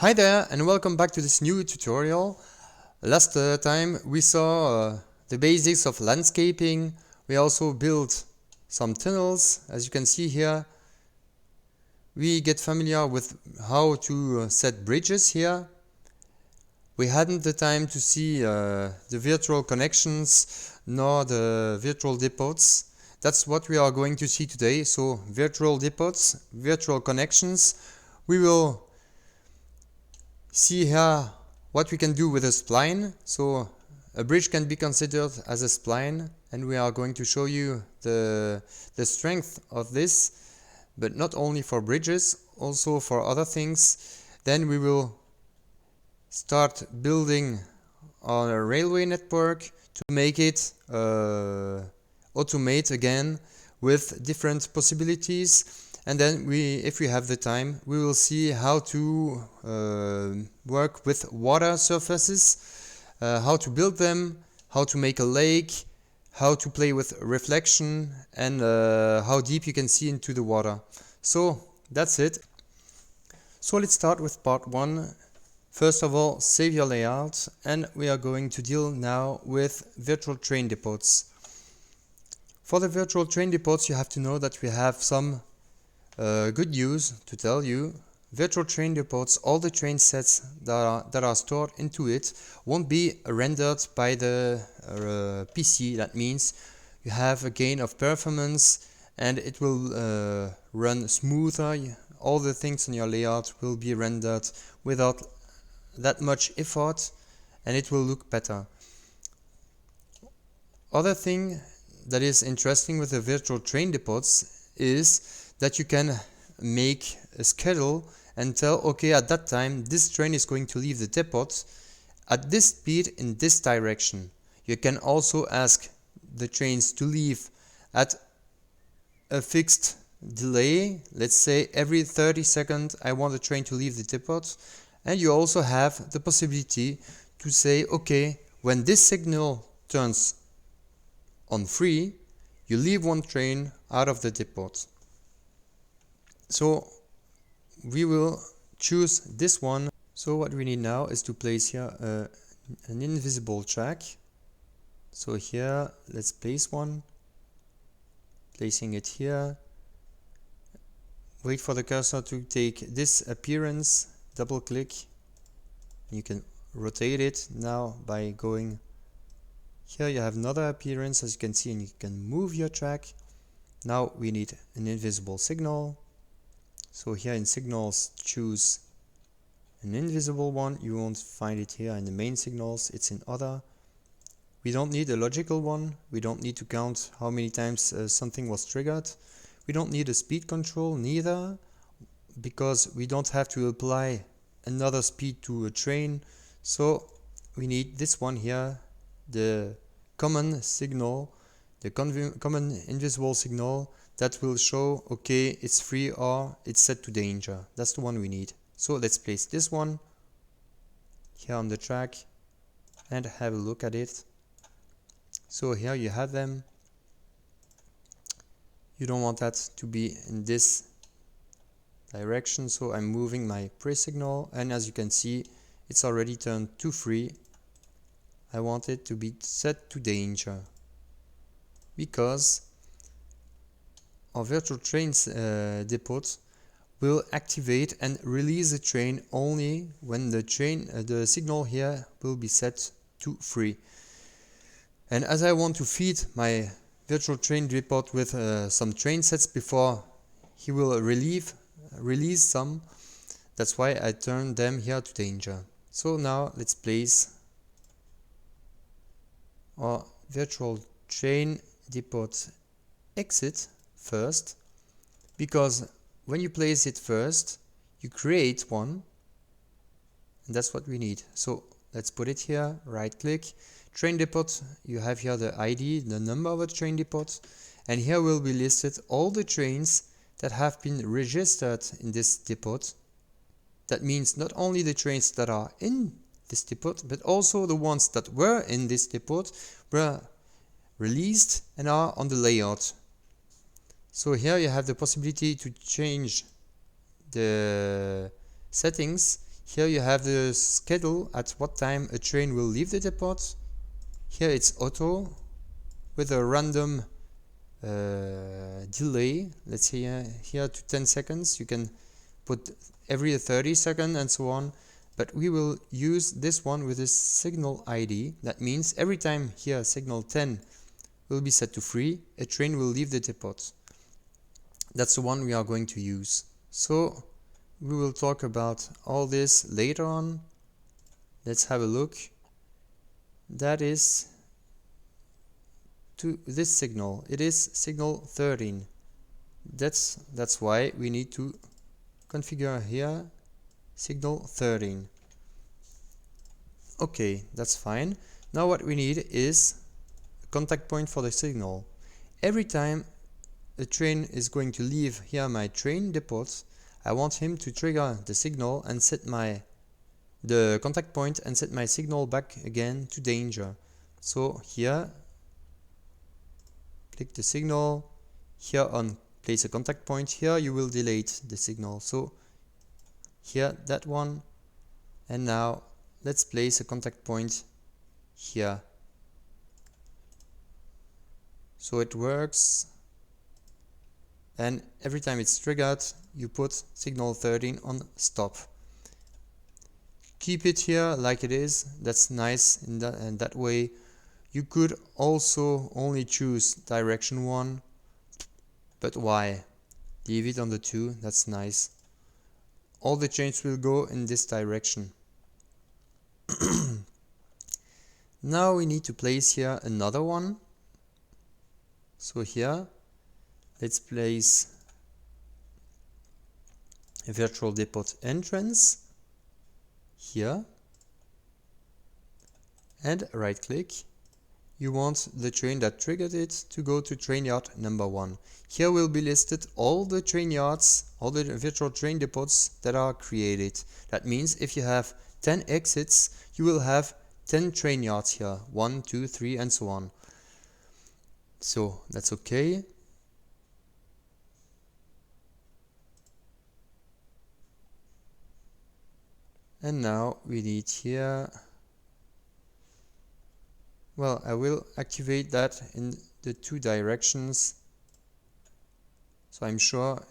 Hi there and welcome back to this new tutorial. Last time we saw the basics of landscaping. We also built some tunnels. As you can see here, we get familiar with how to set bridges here. We hadn't the time to see the virtual connections nor the virtual depots. That's what we are going to see today. So virtual depots, virtual connections. We will see here what we can do with a spline. So a bridge can be considered as a spline, and we are going to show you the strength of this, but not only for bridges, also for other things. Then we will start building on a railway network to make it automate again with different possibilities. And then if we have the time, we will see how to work with water surfaces, how to build them, how to make a lake, how to play with reflection, and how deep you can see into the water. So that's it. So let's start with part 1. First of all, save your layout, and we are going to deal now with virtual train depots. For the virtual train depots, you have to know that we have some good news to tell you. Virtual train depots, all the train sets that are stored into it won't be rendered by the PC. That means you have a gain of performance and it will run smoother. All the things on your layout will be rendered without that much effort, and it will look better. Other thing that is interesting with the virtual train depots is that you can make a schedule and tell, okay, at that time this train is going to leave the depot at this speed in this direction. You can also ask the trains to leave at a fixed delay. Let's say every 30 seconds I want the train to leave the depot. And you also have the possibility to say, okay, when this signal turns on free, you leave one train out of the depot. So we will choose this one. So what we need now is to place here an invisible track. So here, let's place one. Placing it here. Wait for the cursor to take this appearance. Double click. You can rotate it now by going here. You have another appearance, as you can see, and you can move your track. Now we need an invisible signal. So here in signals, choose an invisible one. You won't find it here in the main signals, it's in other. We don't need a logical one. We don't need to count how many times something was triggered. We don't need a speed control neither, because we don't have to apply another speed to a train. So we need this one here, the common signal, the common invisible signal that will show, okay, it's free or it's set to danger. That's the one we need. So let's place this one here on the track and have a look at it. So here you have them. You don't want that to be in this direction, so I'm moving my pre-signal, and as you can see, it's already turned to free. I want it to be set to danger because our virtual trains depot will activate and release the train only when the signal here will be set to free. And as I want to feed my virtual train depot with some train sets before he will release some, that's why I turn them here to danger. So now let's place our virtual train depot exit first, because when you place it first, you create one, and that's what we need. So let's put it here, right click, train depot. You have here the ID, the number of a train depot, and here will be listed all the trains that have been registered in this depot. That means not only the trains that are in this depot, but also the ones that were in this depot, were released and are on the layout. So here you have the possibility to change the settings. Here you have the schedule at what time a train will leave the depot. Here it's auto with a random delay. Let's say here to 10 seconds. You can put every 30 seconds and so on. But we will use this one with this signal ID. That means every time here signal 10 will be set to free, a train will leave the depot. That's the one we are going to use. So we will talk about all this later on. Let's have a look. That is to this signal. It is signal 13. That's why we need to configure here signal 13. Okay, that's fine. Now what we need is a contact point for the signal. Every time a train is going to leave here my train depot, I want him to trigger the signal and set the contact point and set my signal back again to danger. So here, click the signal. Here on place a contact point. Here you will delete the signal. So here that one. And now let's place a contact point here. So it works. And every time it's triggered, you put signal 13 on stop. Keep it here like it is. That's nice in that way. You could also only choose direction 1. But why? Leave it on the 2. That's nice. All the trains will go in this direction. Now we need to place here another one. So here, let's place a virtual depot entrance here and right click. You want the train that triggered it to go to train yard number 1. Here will be listed all the train yards, all the virtual train depots that are created. That means if you have 10 exits, you will have 10 train yards here. 1, 2, 3 and so on. So that's okay. And now we need here, well, I will activate that in the 2 directions. So I'm sure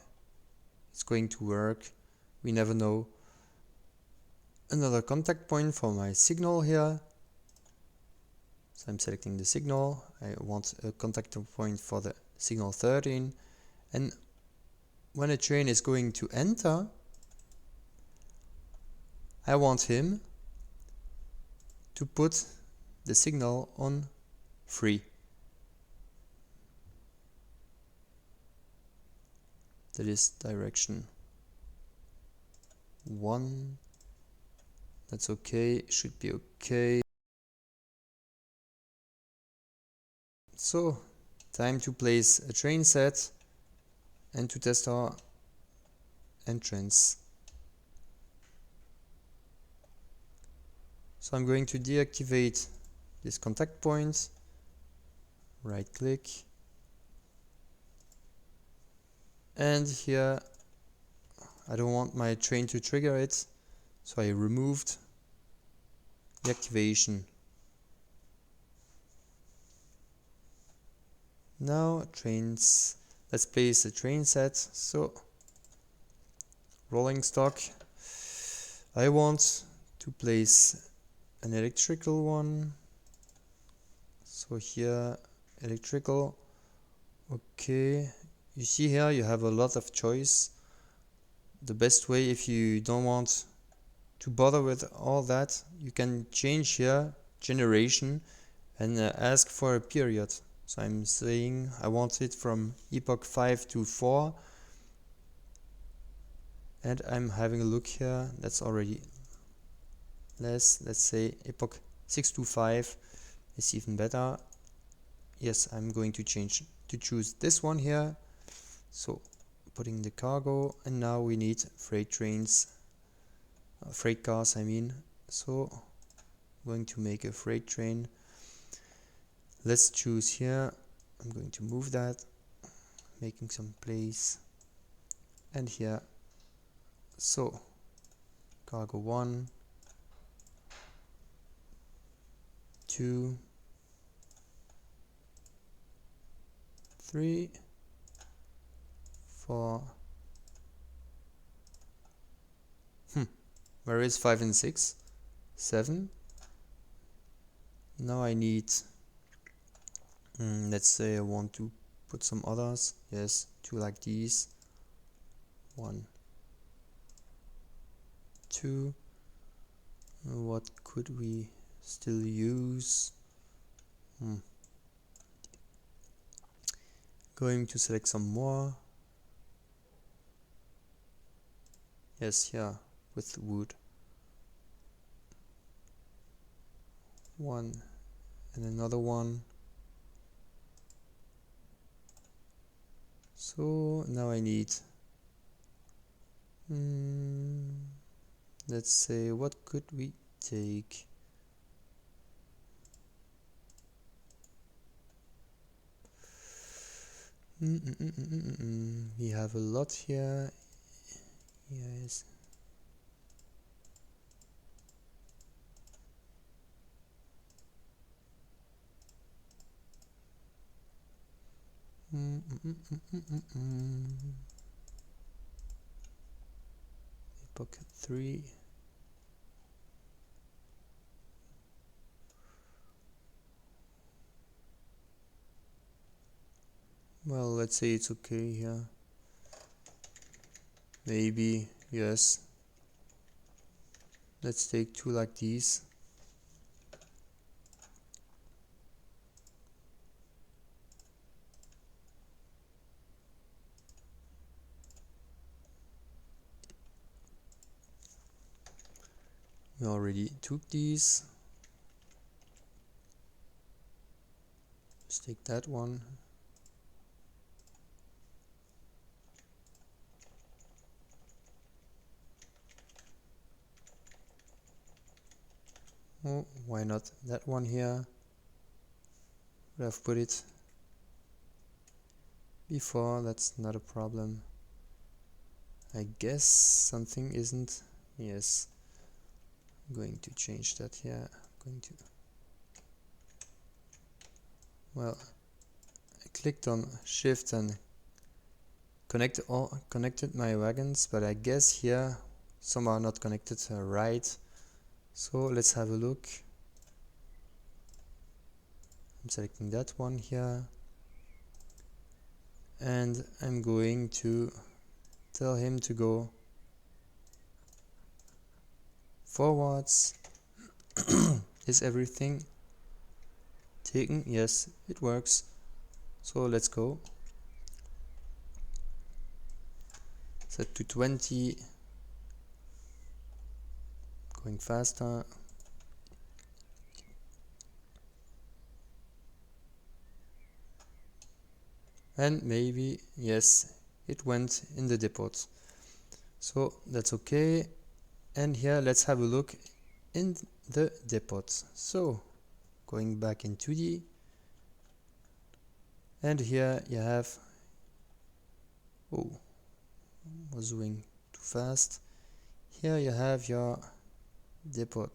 it's going to work. We never know. Another contact point for my signal here. So I'm selecting the signal. I want a contact point for the signal 13. And when a train is going to enter, I want him to put the signal on free. That is direction 1. That's okay, should be okay. So, time to place a train set and to test our entrance. So I'm going to deactivate this contact point, right click, and here I don't want my train to trigger it, so I removed the activation. Now trains, let's place a train set. So rolling stock, I want to place an electrical one. So here electrical. Okay, you see here you have a lot of choice. The best way, if you don't want to bother with all that, you can change here generation and ask for a period. So I'm saying I want it from epoch 5 to 4, and I'm having a look here. That's already less. Let's say epoch 6 to 5 is even better. Yes, I'm going to choose this one here. So putting the cargo, and now we need freight trains, freight cars I mean. So I'm going to make a freight train. Let's choose here. I'm going to move that, making some place, and here. So cargo 1, 2, 3, 4. Where is 5 and 6? 7. Now I need, let's say I want to put some others. Yes, 2 like these. 1, 2. What could we still use? Going to select some more. Yes, yeah, with wood. 1 and another one. So now I need, let's say, what could we take? We have a lot here. Yes. Pocket 3. Well, let's say it's okay here. Maybe, yes. Let's take 2 like these. We already took these. Let's take that one. Oh, why not that one here? Would have put it before, that's not a problem. I guess something isn't. Yes. I'm going to change that here. Well, I clicked on Shift and connected my wagons, but I guess here some are not connected right. So let's have a look. I'm selecting that one here, and I'm going to tell him to go forwards. Is everything taken? Yes, it works. So let's go. Set to 20. Going faster. And maybe, yes, it went in the depot. So that's okay. And here let's have a look in the depot. So going back in 2D, and here you have, oh, was doing too fast. Here you have your depot.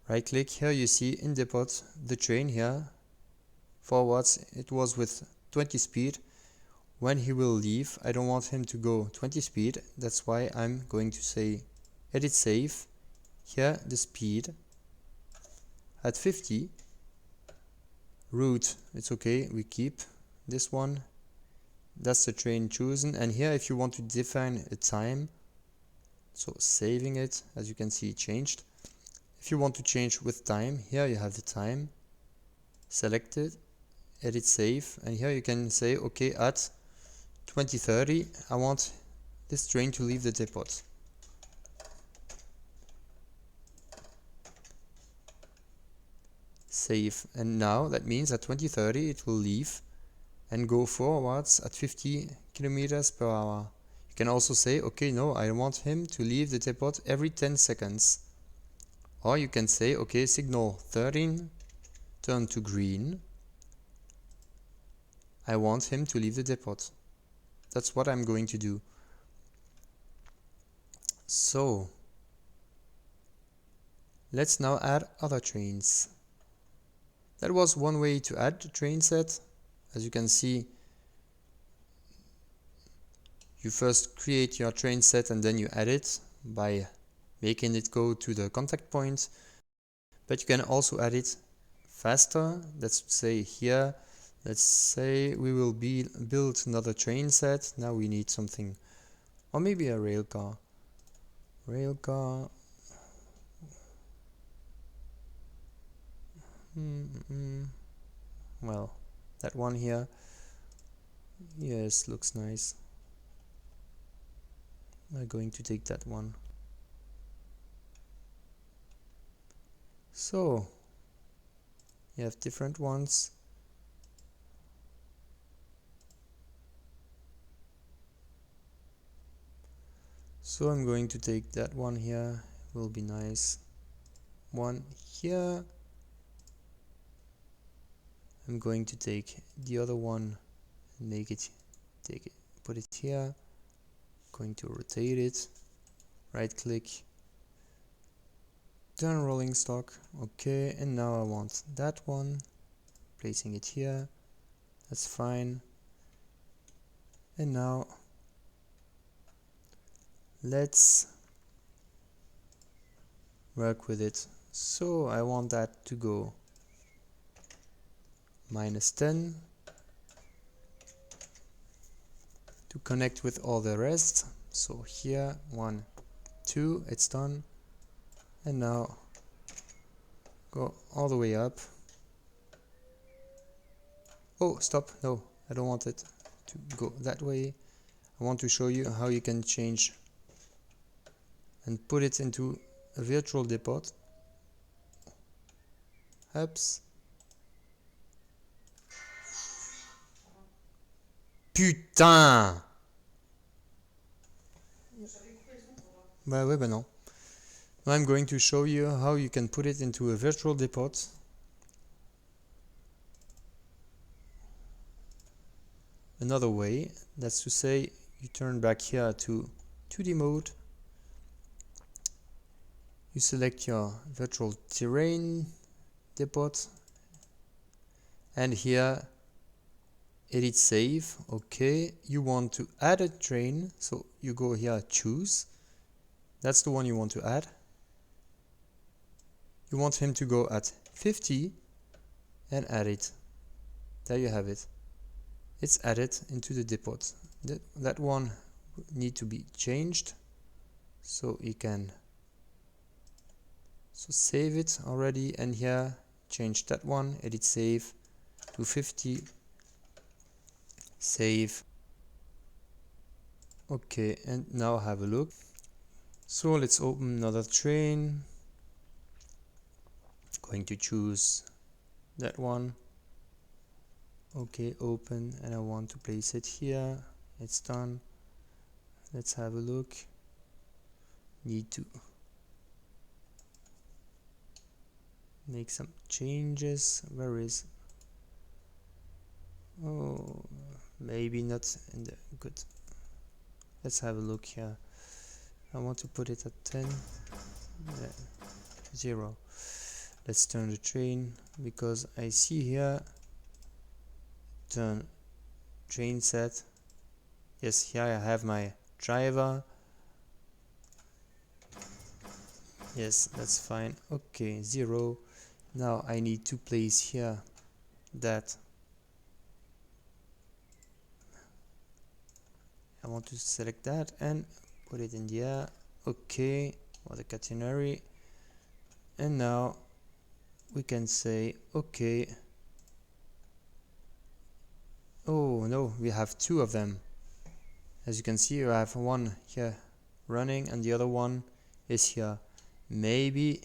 Right click, here you see in depot the train here forwards. It was with 20 speed. When he will leave, I don't want him to go 20 speed. That's why I'm going to say edit save. Here the speed at 50. Route, it's okay, we keep this one. That's the train chosen. And here if you want to define a time, so saving it, as you can see, it changed. If you want to change with time, here you have the time. Select it, edit save, and here you can say, okay, at 2030 I want this train to leave the depot. Save, and now that means at 2030 it will leave and go forwards at 50 kilometers per hour. You can also say, okay, no, I want him to leave the depot every 10 seconds. Or you can say, okay, signal 13, turn to green. I want him to leave the depot. That's what I'm going to do. So Let's now add other trains. That was one way to add the train set. As you can see, you first create your train set and then you add it by making it go to the contact point. But you can also add it faster. Let's say here, let's say we will build another train set. Now we need something, or maybe a rail car. Rail car. Well, that one here. Yes, looks nice. I'm going to take that one. So, you have different ones. So I'm going to take that one here, will be nice. One here. I'm going to take the other one and put it here. Going to rotate it, right click, turn rolling stock. Okay, and now I want that one, placing it here. That's fine. And now let's work with it. So I want that to go -10 to connect with all the rest. So here 1, 2, it's done. And now go all the way up. Oh, stop. No, I don't want it to go that way. I want to show you how you can change and put it into a virtual depot. Oops. Putain! Bah ouais, bah non. Now I'm going to show you how you can put it into a virtual depot. Another way, that's to say, you turn back here to 2D mode. You select your virtual terrain depot. And here, edit save. Okay, you want to add a train. So you go here, choose. That's the one you want to add. You want him to go at 50 and add it. There you have it. It's added into the depot. That one need to be changed. So you can save it already, and here change that one, edit save to 50. Save. Okay, and now have a look. So let's open another train. Going to choose that one. Okay, open, and I want to place it here. It's done. Let's have a look. Need to make some changes. Where is? Oh, maybe not in the good. Let's have a look here. I want to put it at 10. 0. Let's turn the train, because I see here turn train set. Yes, here I have my driver. Yes, that's fine. Okay, 0. Now I need to place here that I want to select that and put it in the air. Okay, or the catenary. And now we can say okay. Oh no, we have 2 of them. As you can see, I have one here running and the other one is here. Maybe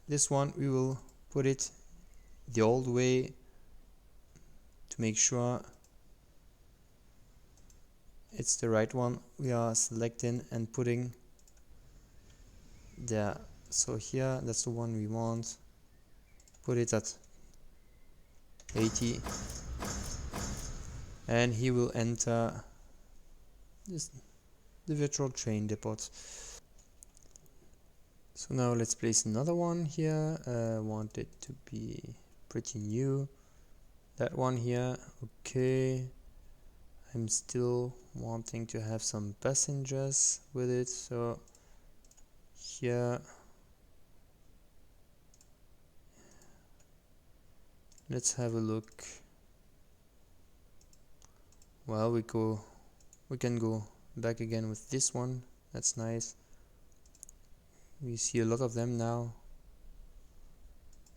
this one we will put it the old way to make sure it's the right one. We are selecting and putting there. So here, that's the one we want. Put it at 80. And he will enter the virtual train depot. So now let's place another one here. I want it to be pretty new. That one here, okay. I'm still wanting to have some passengers with it, so here let's have a look. Well, we can go back again with this one. That's nice. We see a lot of them now.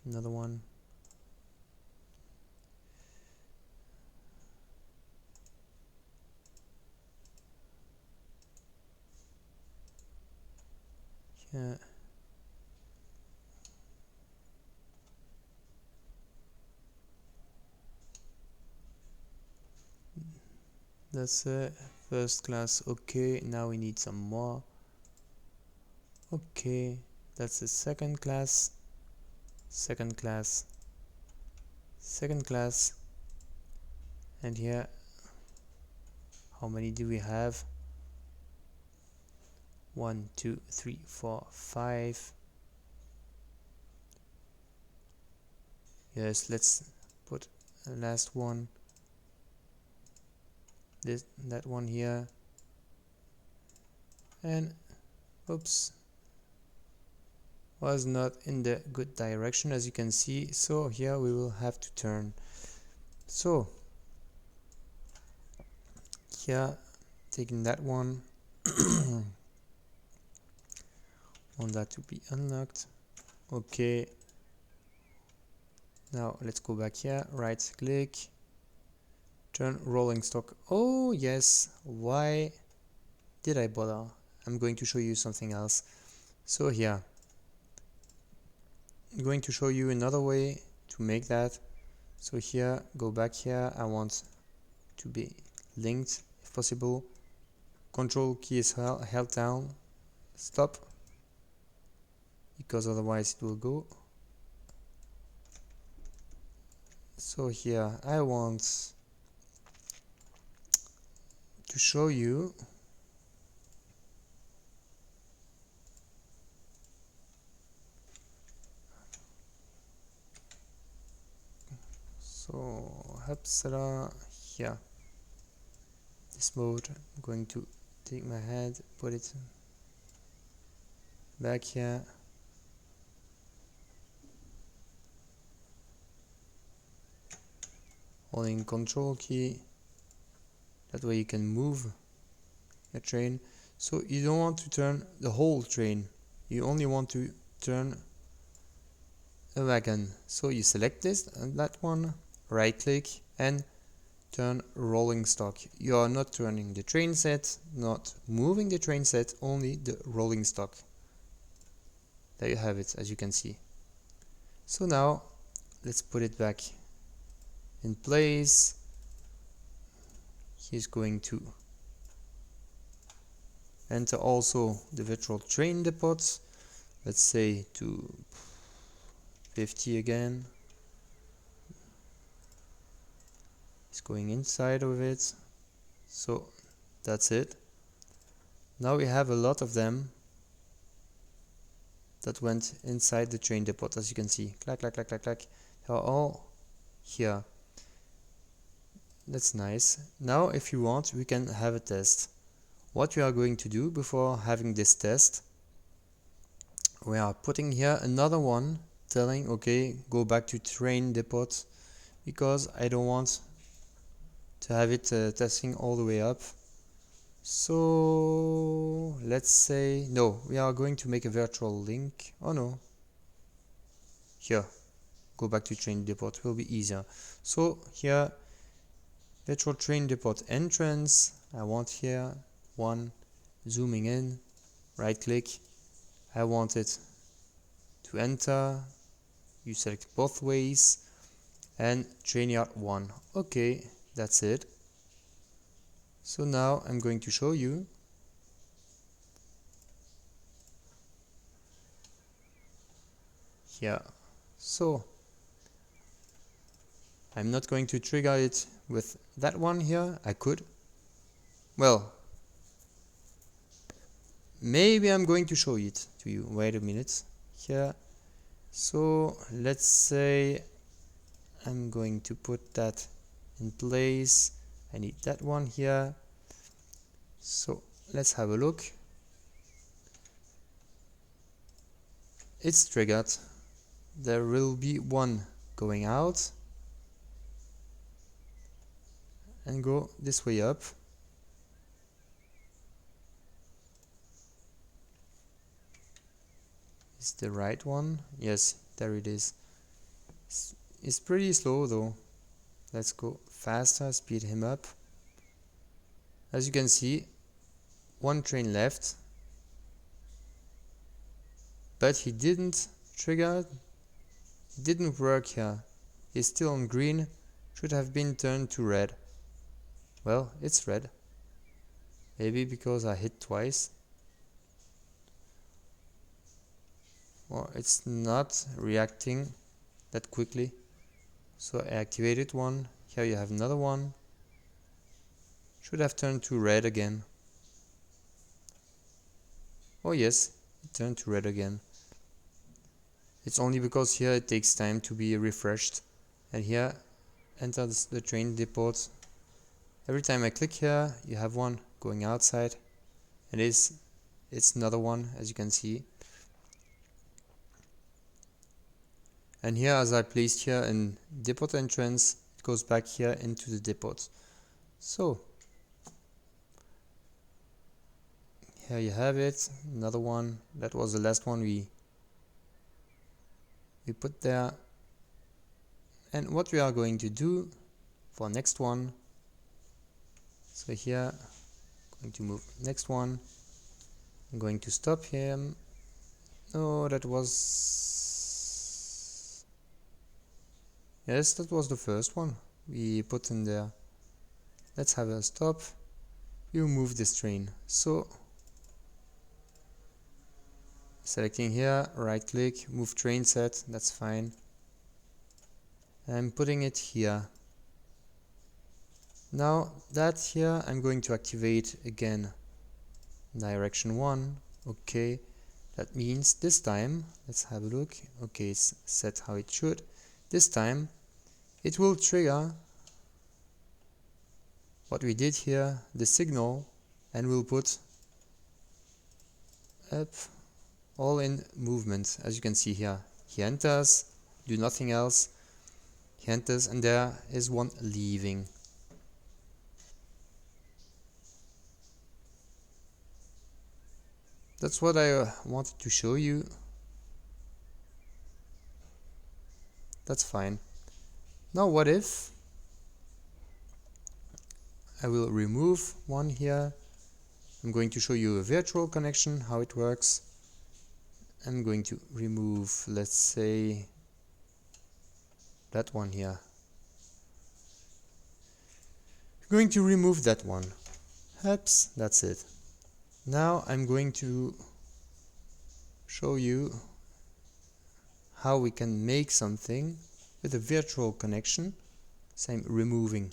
Another one. Yeah. That's first class. Okay, now we need some more. Okay, that's the second class. Second class. Second class. And here, how many do we have? 1, 2, 3, 4, 5. Yes, let's put the last one. That one here. And oops, was not in the good direction, as you can see. So here we will have to turn. So here, taking that one. Want that to be unlocked. Okay. Now let's go back here, right click, turn rolling stock. Oh yes, why did I bother? I'm going to show you something else. So here, I'm going to show you another way to make that. So here, go back here, I want to be linked if possible. Control key is held down, stop, because otherwise it will go. So here, I want to show you so Hapsara here. This mode, I'm going to take my head, put it back here. Holding control key, that way you can move a train. So you don't want to turn the whole train, you only want to turn a wagon. So you select this and that one, right click and turn rolling stock. You are not turning the train set, not moving the train set, only the rolling stock. There you have it, as you can see. So now let's put it back in place. He's going to enter also the virtual train depot. Let's say to 50 again. It's going inside of it. So that's it. Now we have a lot of them that went inside the train depot, as you can see. Clack, clack, clack, clack, clack. They are all here. That's nice. Now if you want, we can have a test. What we are going to do before having this test, we are putting here another one telling, okay, go back to train depot, because I don't want to have it testing all the way up. So let's say, no, we are going to make a virtual link. Oh no, here, go back to train depot, will be easier. So here, virtual train depot entrance, I want here one, zooming in, right click, I want it to enter, you select both ways, and train yard 1. Okay, that's it. So now I'm going to show you. Here. So I'm not going to trigger it with that one here. I could. Well, maybe I'm going to show it to you. Wait a minute here. So let's say I'm going to put that in place. I need that one here. So let's have a look. It's triggered. There will be one going out and go this way up. Is the right one? Yes, there it is. It's pretty slow though. Let's go faster, speed him up. As you can see, one train left, but he didn't trigger, didn't work here. He's still on green, should have been turned to red. Well, it's red. Maybe because I hit twice. Or it's not reacting that quickly. So I activated one. Here you have another one. Should have turned to red again. Oh yes, it turned to red again. It's only because here it takes time to be refreshed. And here enters the train depot. Every time I click here, you have one going outside. And it's another one, as you can see. And here, as I placed here in depot entrance, it goes back here into the depot. So here you have it, another one. That was the last one we put there. And what we are going to do for next one, so here, going to move next one. I'm going to stop him. No, that was, yes, that was the first one we put in there. Let's have a stop. You move this train. So selecting here, right click, move train set, that's fine. I'm putting it here. Now that here I'm going to activate again direction 1. Okay, that means this time, let's have a look. Okay, it's set how it should. This time it will trigger what we did here, the signal, and we'll put up all in movement. As you can see here, he enters, do nothing else, he enters, and there is one leaving. That's what I wanted to show you. That's fine. Now what if I will remove one here. I'm going to show you a virtual connection, how it works. I'm going to remove, let's say, that one here. I'm going to remove that one. Oops, that's it. Now I'm going to show you how we can make something with a virtual connection. So I'm removing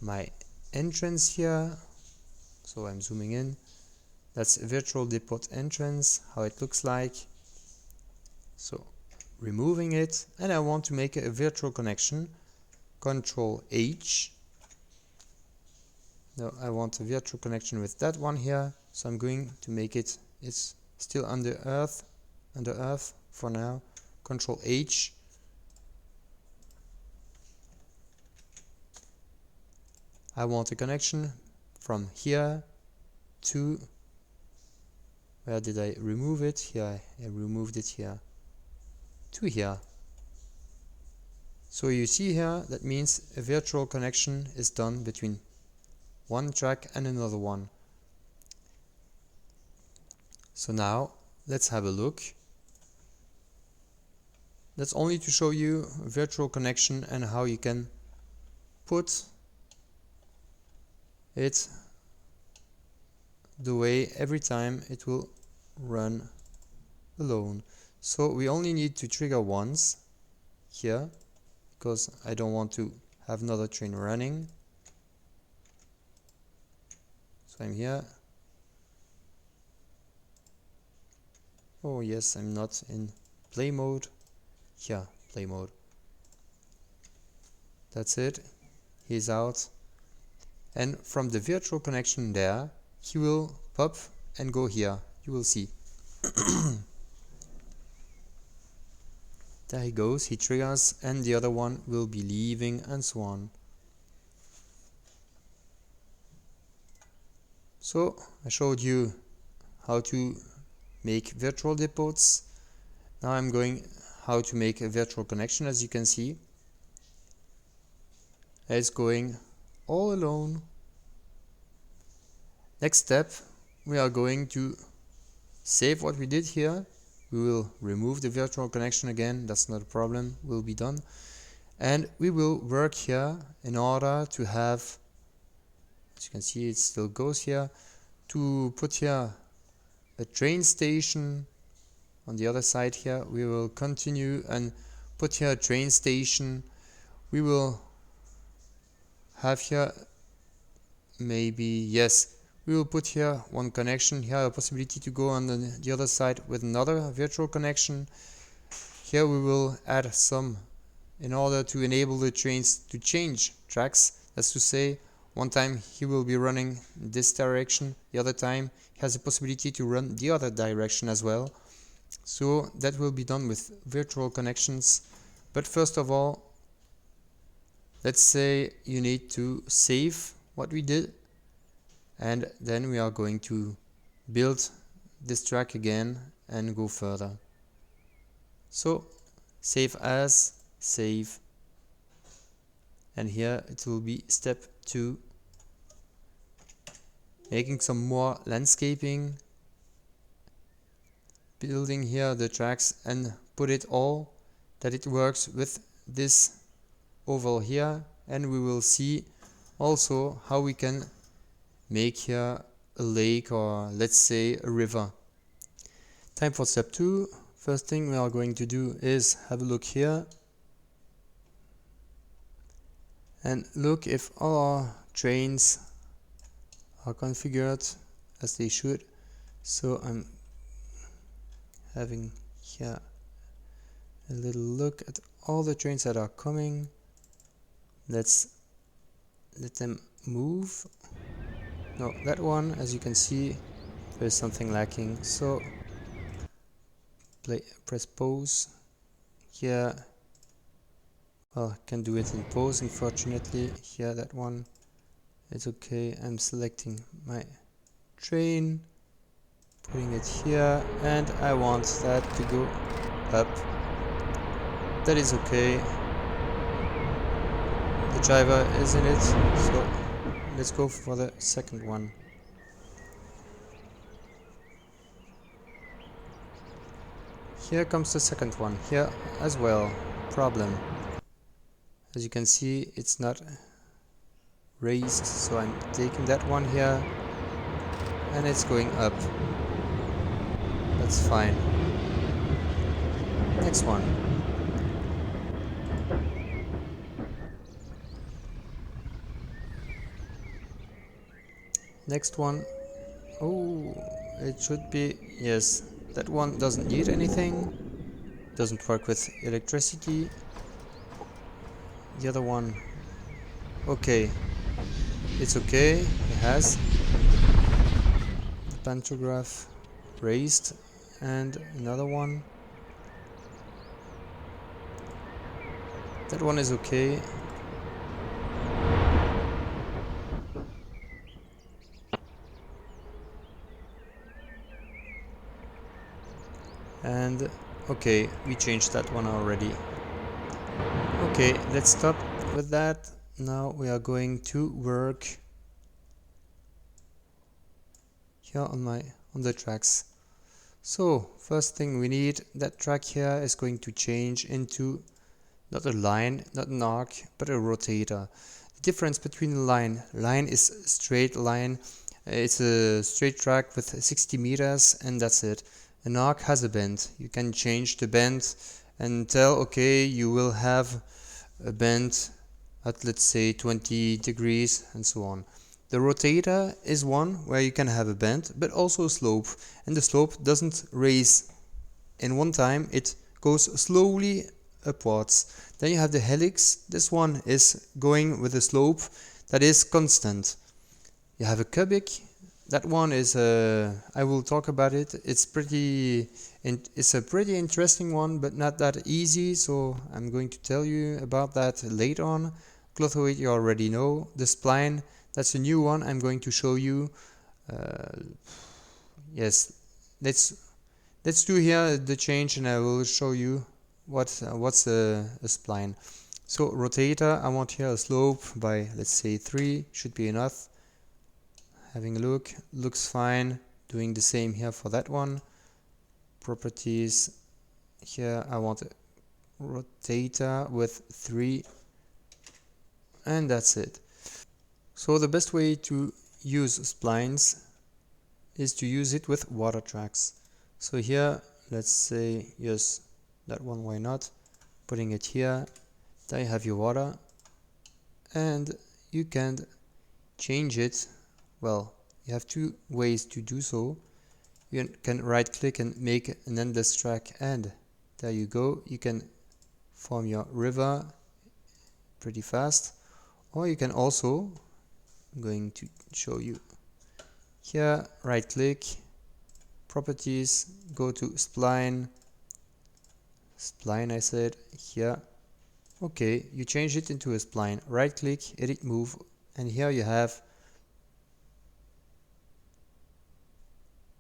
my entrance here. So I'm zooming in. That's a virtual depot entrance, how it looks like. So removing it, and I want to make a virtual connection. Ctrl+H. No, I want a virtual connection with that one here. So I'm going to make it, it's still under earth for now. Ctrl+H. I want a connection from here to, where did I remove it? Here, I removed it here, to here. So you see here, that means a virtual connection is done between one track and another one. So now, let's have a look. That's only to show you a virtual connection and how you can put it the way every time it will run alone. So we only need to trigger once here, because I don't want to have another train running. So I'm here, Oh yes, I'm not in play mode. Yeah, play mode. That's it. He's out. And from the virtual connection there, he will pop and go here. You will see. There he goes, he triggers, and the other one will be leaving, and so on. So I showed you how to make virtual depots. Now I'm going how to make a virtual connection. As you can see, it's going all alone. Next step, we are going to save what we did here. We will remove the virtual connection again, that's not a problem, will be done. And we will work here in order to have, as you can see it still goes here, to put here a train station. On the other side here we will continue and put here a train station. We will have here maybe, yes, we will put here one connection, here a possibility to go on the other side with another virtual connection. Here we will add some in order to enable the trains to change tracks. That's to say, one time he will be running in this direction, the other time he has a possibility to run the other direction as well. So that will be done with virtual connections. But first of all, let's say you need to save what we did, and then we are going to build this track again and go further. So save as, save, and here it will be step 2, making some more landscaping, building here the tracks and put it all that it works with this oval here, and we will see also how we can make here a lake, or let's say a river. Time for step 2. First thing we are going to do is have a look here and look if all our trains are configured as they should. So I'm having here a little look at all the trains that are coming. Let's let them move. No, that one, as you can see, there is something lacking. So press pause. Here, well, I can do it in pause, unfortunately. Here, that one, it's okay. I'm selecting my train, putting it here, and I want that to go up. That is okay. The driver is in it, so let's go for the second one. Here comes the second one. Here as well. Problem. As you can see, it's not raised, so I'm taking that one here, and it's going up. That's fine. Next one. Next one. Oh, it should be, yes, that one doesn't need anything, doesn't work with electricity. The other one, okay, it's okay, it has the pantograph raised. And another one, that one is okay. And okay, we changed that one already. Okay, let's stop with that. Now we are going to work here on the tracks. So first thing we need, that track here is going to change into not a line, not an arc, but a rotator. The difference between a line is a straight line. It's a straight track with 60 meters and that's it. An arc has a bend. You can change the bend and tell, okay, you will have a bend at, let's say, 20 degrees and so on. The rotator is one where you can have a bend, but also a slope. And the slope doesn't raise in one time it goes slowly upwards. Then you have the helix. This one is going with a slope that is constant. You have a cubic. That one is I will talk about it. It's a pretty interesting one, but not that easy, so I'm going to tell you about that later on. Clothoid you already know. The spline, that's a new one I'm going to show you. Yes, let's do here the change, and I will show you what's a spline. So rotator, I want here a slope by, let's say, 3 should be enough. Having a look, looks fine. Doing the same here for that one. Properties, here I want a rotator with 3, and that's it. So the best way to use splines is to use it with water tracks. So here, let's say, yes, that one, why not? Putting it here, there you have your water, and you can change it. Well, you have two ways to do so. You can right click and make an endless track, and there you go. You can form your river pretty fast, or you can also, I'm going to show you here, right click, properties, go to spline I said here. Okay, you change it into a spline, right click, edit move, and here you have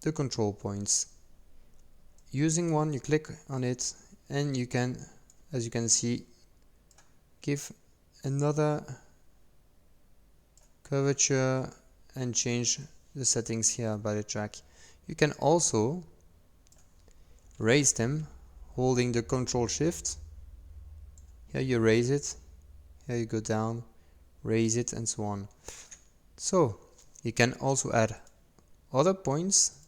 the control points. Using one, you click on it, and you can, as you can see, give another curvature and change the settings here by the track. You can also raise them holding the Ctrl Shift. Here you raise it, here you go down, raise it, and so on. So you can also add other points,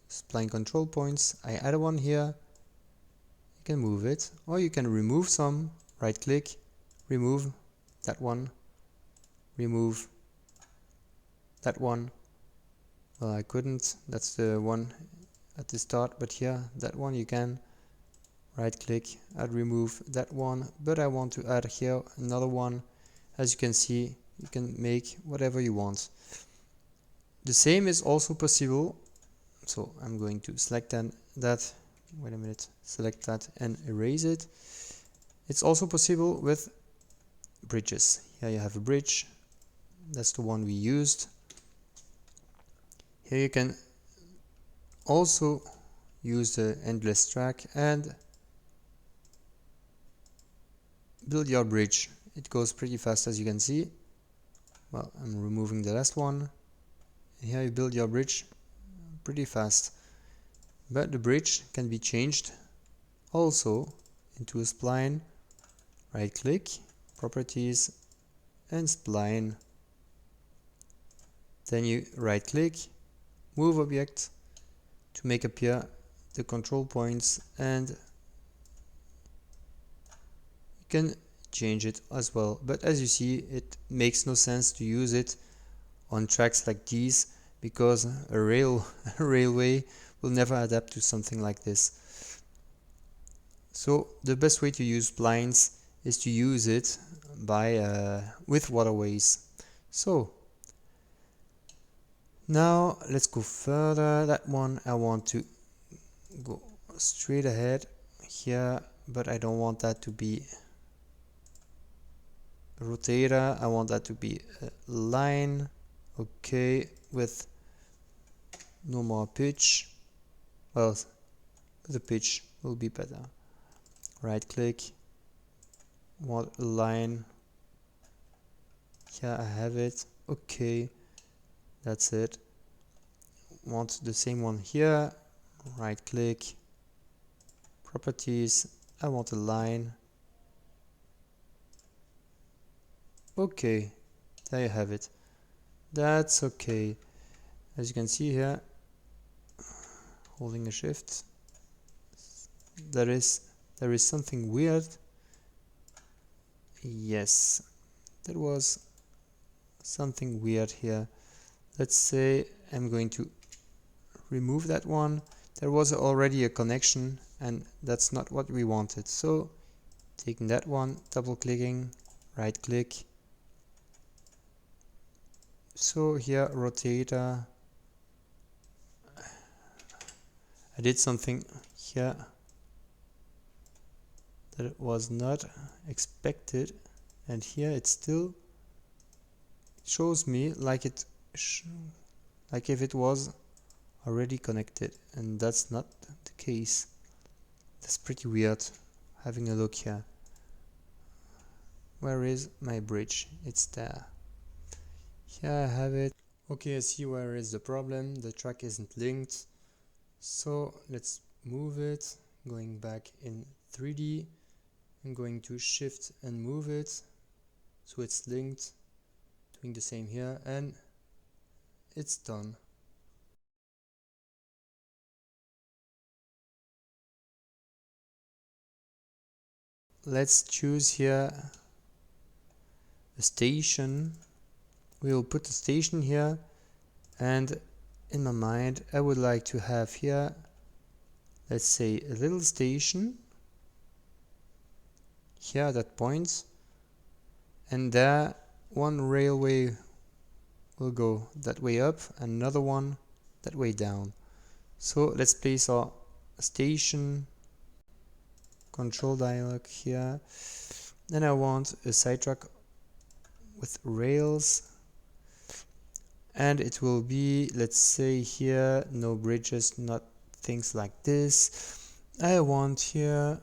spline control points. I add one here. You can move it, or you can remove some. Right click, remove that one, remove that one. Well, I couldn't, that's the one at the start, but here, that one you can right click, add remove that one, but I want to add here another one. As you can see, you can make whatever you want. The same is also possible, so I'm going to select that, wait a minute, select that and erase it. It's also possible with bridges. Here you have a bridge, that's the one we used. Here you can also use the endless track and build your bridge. It goes pretty fast, as you can see. Well, I'm removing the last one. Here you build your bridge pretty fast. But the bridge can be changed also into a spline. Right click, properties, and spline. Then you right click, move object to make appear the control points, and you can change it as well. But as you see, it makes no sense to use it on tracks like these, because a railway will never adapt to something like this. So the best way to use splines is to use it by with waterways. So now let's go further. That one I want to go straight ahead here, but I don't want that to be a rotator. I want that to be a line. Okay, with no more pitch. Well, the pitch will be better. Right click, want a line. Here I have it. Okay, that's it. Want the same one here. Right click, properties. I want a line. Okay, there you have it. That's okay. As you can see here, holding a shift, there is something weird. Yes, there was something weird here. Let's say I'm going to remove that one. there was already a connection, and that's not what we wanted. So taking that one, double clicking, right click. So here, rotator. I did something here that was not expected, and here it still shows me like like if it was already connected, and that's not the case. That's pretty weird. Having a look here. Where is my bridge? It's there. Here I have it. Okay, I see where is the problem. The track isn't linked. So let's move it. Going back in 3D. I'm going to shift and move it so it's linked. Doing the same here, and it's done. Let's choose here a station. We'll put a station here, and in my mind I would like to have here, let's say, a little station here at that point, and there one railway will go that way up and another one that way down. So let's place our station control dialog here. Then I want a sidetrack with rails, and it will be, let's say here, no bridges, not things like this. I want here,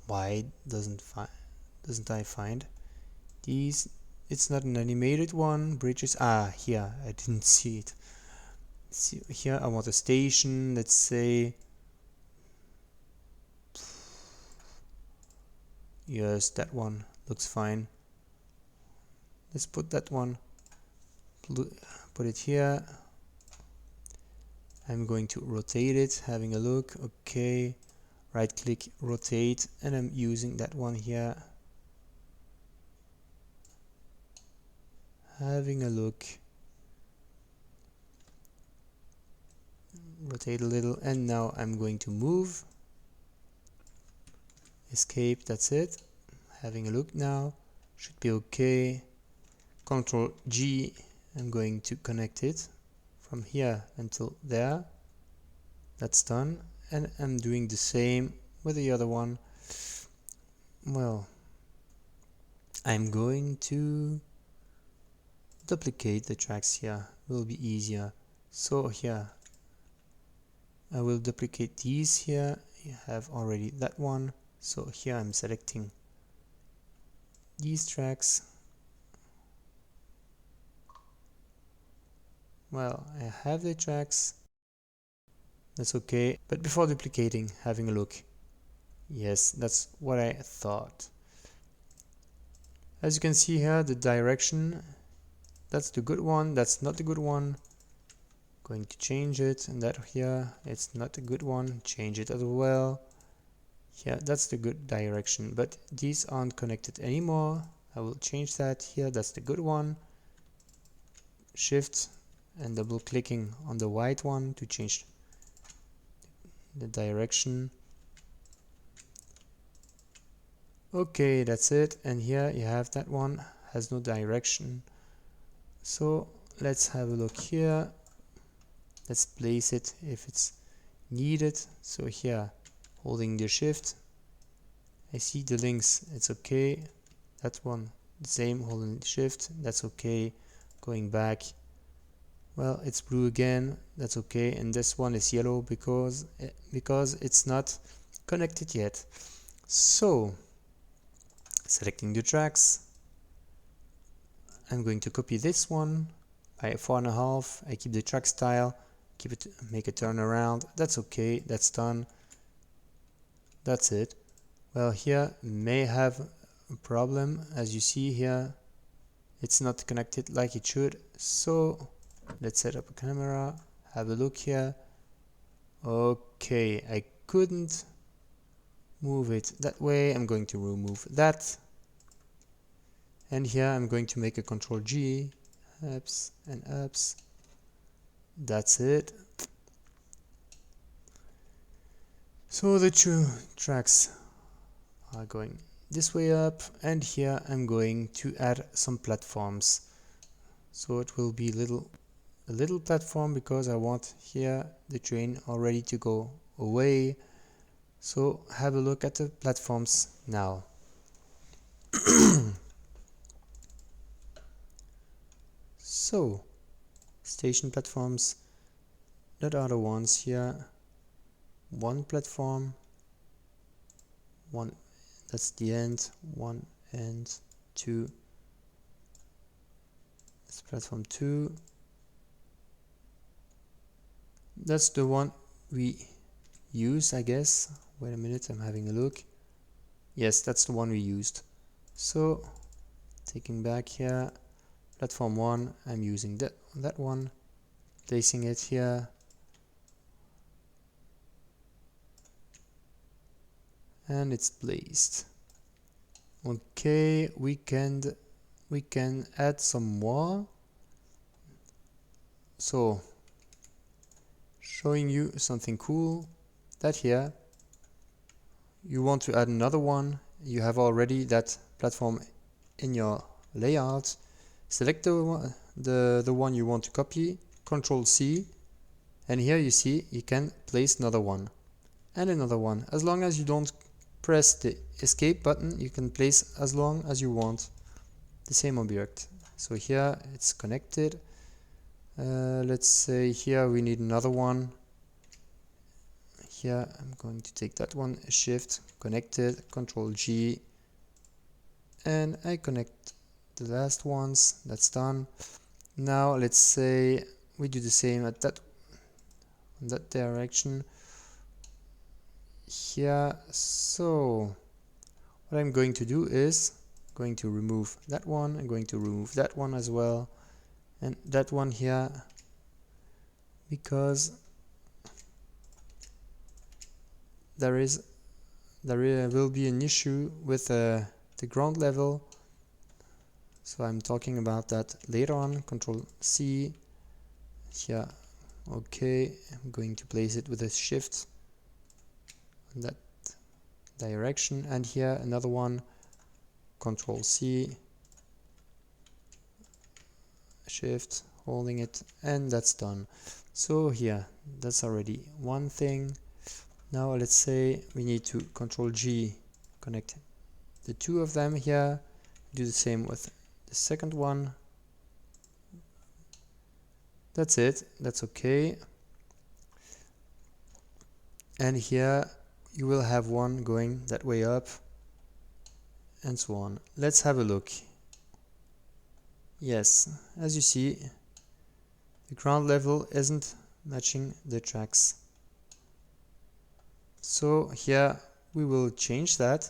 why doesn't I find these? It's not an animated one. Bridges, here, I didn't see it. See, here I want a station, let's say, yes, that one looks fine. Let's put that one, put it here. I'm going to rotate it, having a look. Okay, right click, rotate, and I'm using that one here. Having a look. Rotate a little, and now I'm going to move. Escape, that's it. Having a look now. Should be okay. Ctrl+G, I'm going to connect it from here until there. That's done, and I'm doing the same with the other one. Well, I'm going to duplicate the tracks here, will be easier. So here I will duplicate these here. You have already that one, so here I'm selecting these tracks. Well, I have the tracks, that's okay, but before duplicating, having a look. Yes, that's what I thought. As you can see here, the direction, that's the good one, that's not the good one. Going to change it, and that here, it's not a good one, change it as well. Yeah, that's the good direction, but these aren't connected anymore. I will change that here, that's the good one. Shift and double clicking on the white one to change the direction. Okay, that's it, and here you have that one, has no direction. So let's have a look here. Let's place it if it's needed. So here, holding the shift, I see the links, it's okay. That one, the same, holding the shift, that's okay. Going back, well, it's blue again, that's okay. And this one is yellow because it's not connected yet. So selecting the tracks, I'm going to copy this one by 4.5. I keep the track style, keep it, make a turnaround, that's okay, that's done. That's it. Well, here may have a problem, as you see here, it's not connected like it should. So let's set up a camera, have a look here. Okay, I couldn't move it that way. I'm going to remove that, and here I'm going to make a Ctrl+G, ups and ups. That's it. So the two tracks are going this way up, and here I'm going to add some platforms. So it will be a little platform because I want here the train already to go away. So have a look at the platforms now. So station platforms, that are the ones here. One platform, one, that's the end, one and two. It's platform 2. That's the one we use, I guess. Wait a minute, I'm having a look. Yes, that's the one we used. So taking back here, platform 1, I'm using that one, placing it here. And it's placed. Okay, we can add some more. So showing you something cool, that here you want to add another one. You have already that platform in your layout. Select the one you want to copy, Ctrl+C, and here you see you can place another one and another one. As long as you don't press the escape button, you can place as long as you want the same object. So here it's connected. Let's say here we need another one. Here I'm going to take that one, Shift, connected, Ctrl+G, and I connect the last ones. That's done. Now let's say we do the same at that direction here. So what I'm going to do is going to remove that one. I'm going to remove that one as well, and that one here, because there will be an issue with the ground level. So I'm talking about that later on. Ctrl+C here. Okay, I'm going to place it with a Shift in that direction, and here another one, Ctrl+C, Shift, holding it, and that's done. So here, that's already one thing. Now let's say we need to Ctrl+G, connect the two of them here. Do the same with the second one. That's it, that's okay. And here you will have one going that way up, and so on. Let's have a look. Yes, as you see, the ground level isn't matching the tracks. So here we will change that.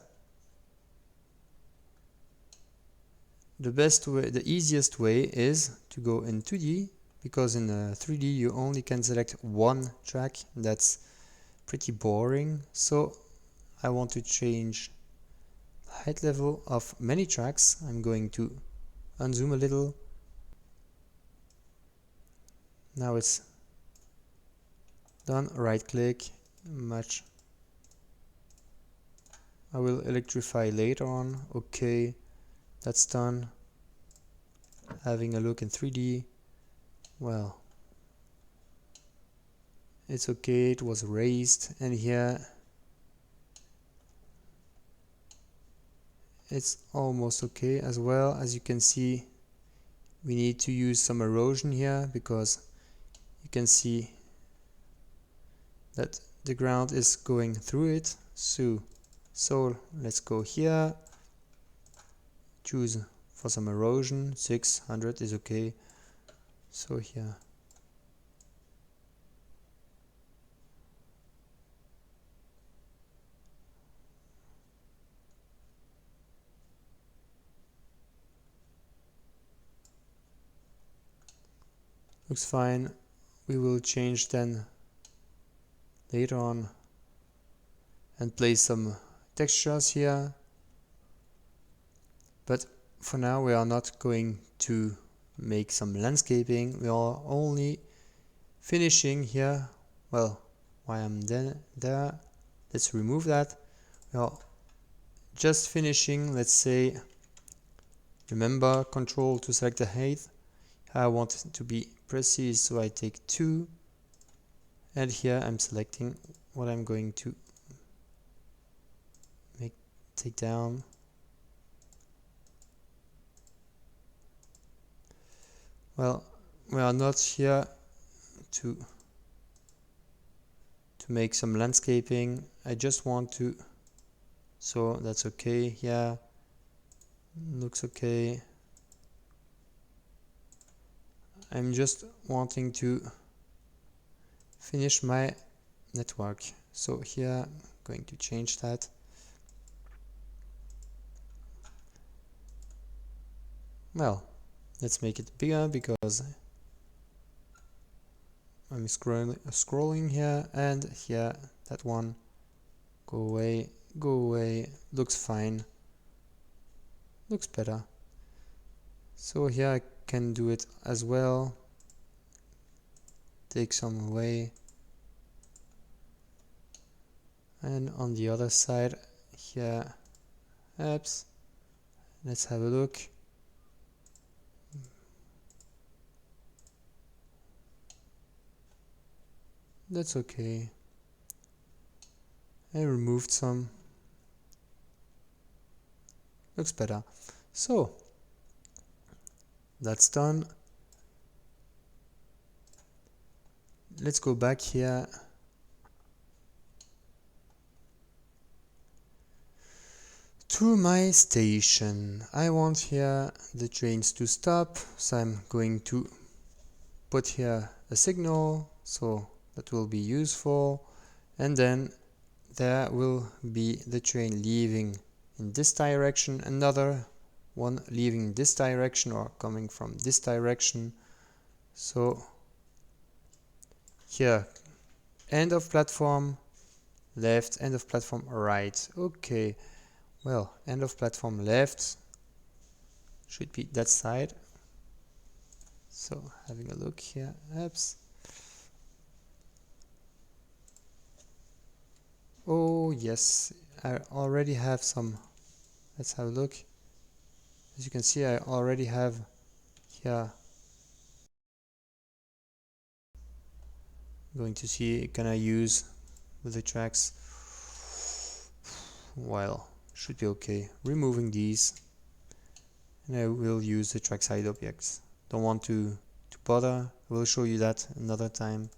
The best way, the easiest way is to go in 2D, because in 3D you only can select one track. That's pretty boring. So I want to change the height level of many tracks. I'm going to unzoom a little. Now it's done. Right click, match. I will electrify later on. Okay, that's done. Having a look in 3D. Well, it's okay, it was raised, and here it's almost okay as well. As you can see, we need to use some erosion here, because you can see that the ground is going through it. So let's go here, choose for some erosion. 600 is okay. So here looks fine. We will change then later on and place some textures here, but for now we are not going to make some landscaping. We are only finishing here. Well, while I'm there, let's remove that. Well, just finishing, let's say, remember Ctrl to select the height. I want it to be precise, so I take 2, and here I'm selecting what I'm going to take down. Well, we are not here to make some landscaping. I just want to, so that's okay. Yeah, looks okay. I'm just wanting to finish my network. So here I'm going to change that. Well, let's make it bigger because I'm scrolling here, and here, that one, go away, looks fine, looks better. So here I can do it as well, take some away, and on the other side here, apps, let's have a look. That's okay. I removed some. Looks better. So that's done. Let's go back here to my station. I want here the trains to stop, so I'm going to put here a signal, so that will be useful, and then there will be the train leaving in this direction, another one leaving in this direction or coming from this direction. So here, end of platform left, end of platform right. Okay, well, end of platform left should be that side. So having a look here, apps. Oh yes, I already have some. Let's have a look. As you can see, I already have here. Going to see, can I use with the tracks? Well, should be okay. Removing these, and I will use the trackside objects. Don't want to bother. I will show you that another time.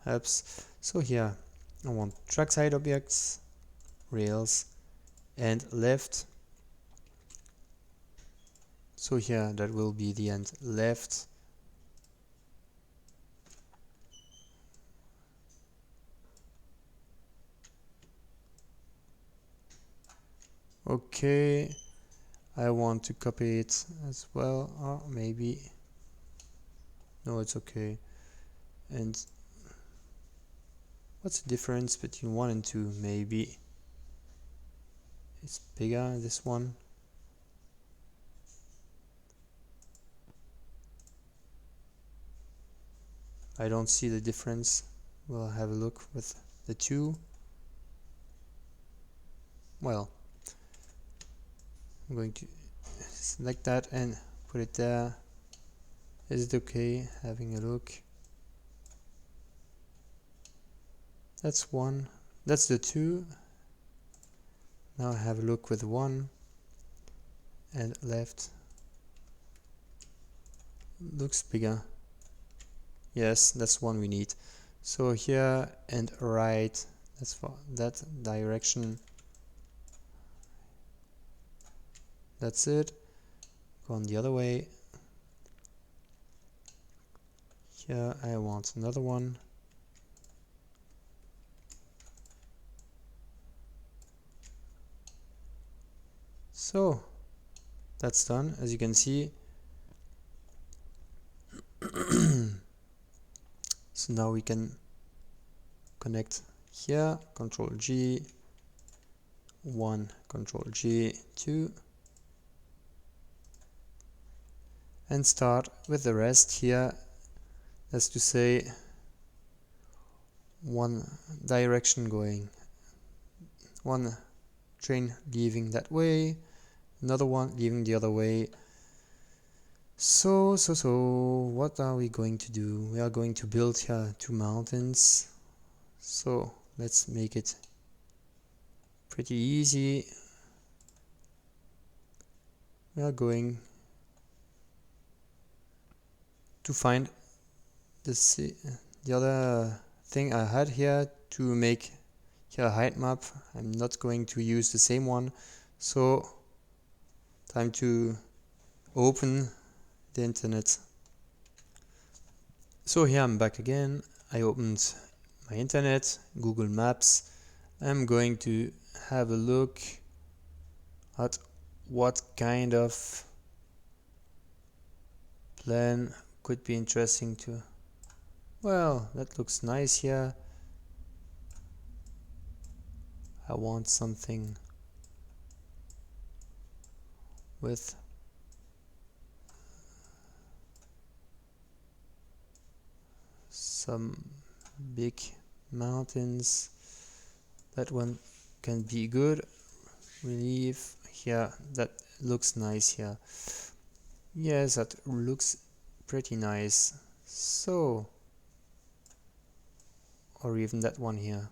Helps. So here, I want trackside objects, rails, and left. So here, that will be the end left. Okay, I want to copy it as well, or maybe, no, it's okay. And what's the difference between 1 and 2? Maybe it's bigger, this one. I don't see the difference. We'll have a look with the 2. Well, I'm going to select that and put it there. Is it okay? Having a look. That's 1. That's the 2. Now I have a look with 1 and left. Looks bigger. Yes, that's one we need. So here and right, that's for that direction. That's it. Go on the other way. Here I want another one. So that's done, as you can see. So now we can connect here, Ctrl+G, 1, Ctrl+G, 2, and start with the rest here. That's to say, one direction going, one train leaving that way, another one leaving the other way. So what are we going to do? We are going to build here two mountains. So let's make it pretty easy. We are going to find the other thing I had here to make here a height map. I'm not going to use the same one, so time to open the internet. So here I'm back again. I opened my internet, Google Maps. I'm going to have a look at what kind of plan could be interesting to. Well, that looks nice here. I want something with some big mountains. That one can be good. Relief here, that looks nice here. Yes, that looks pretty nice. So, or even that one here.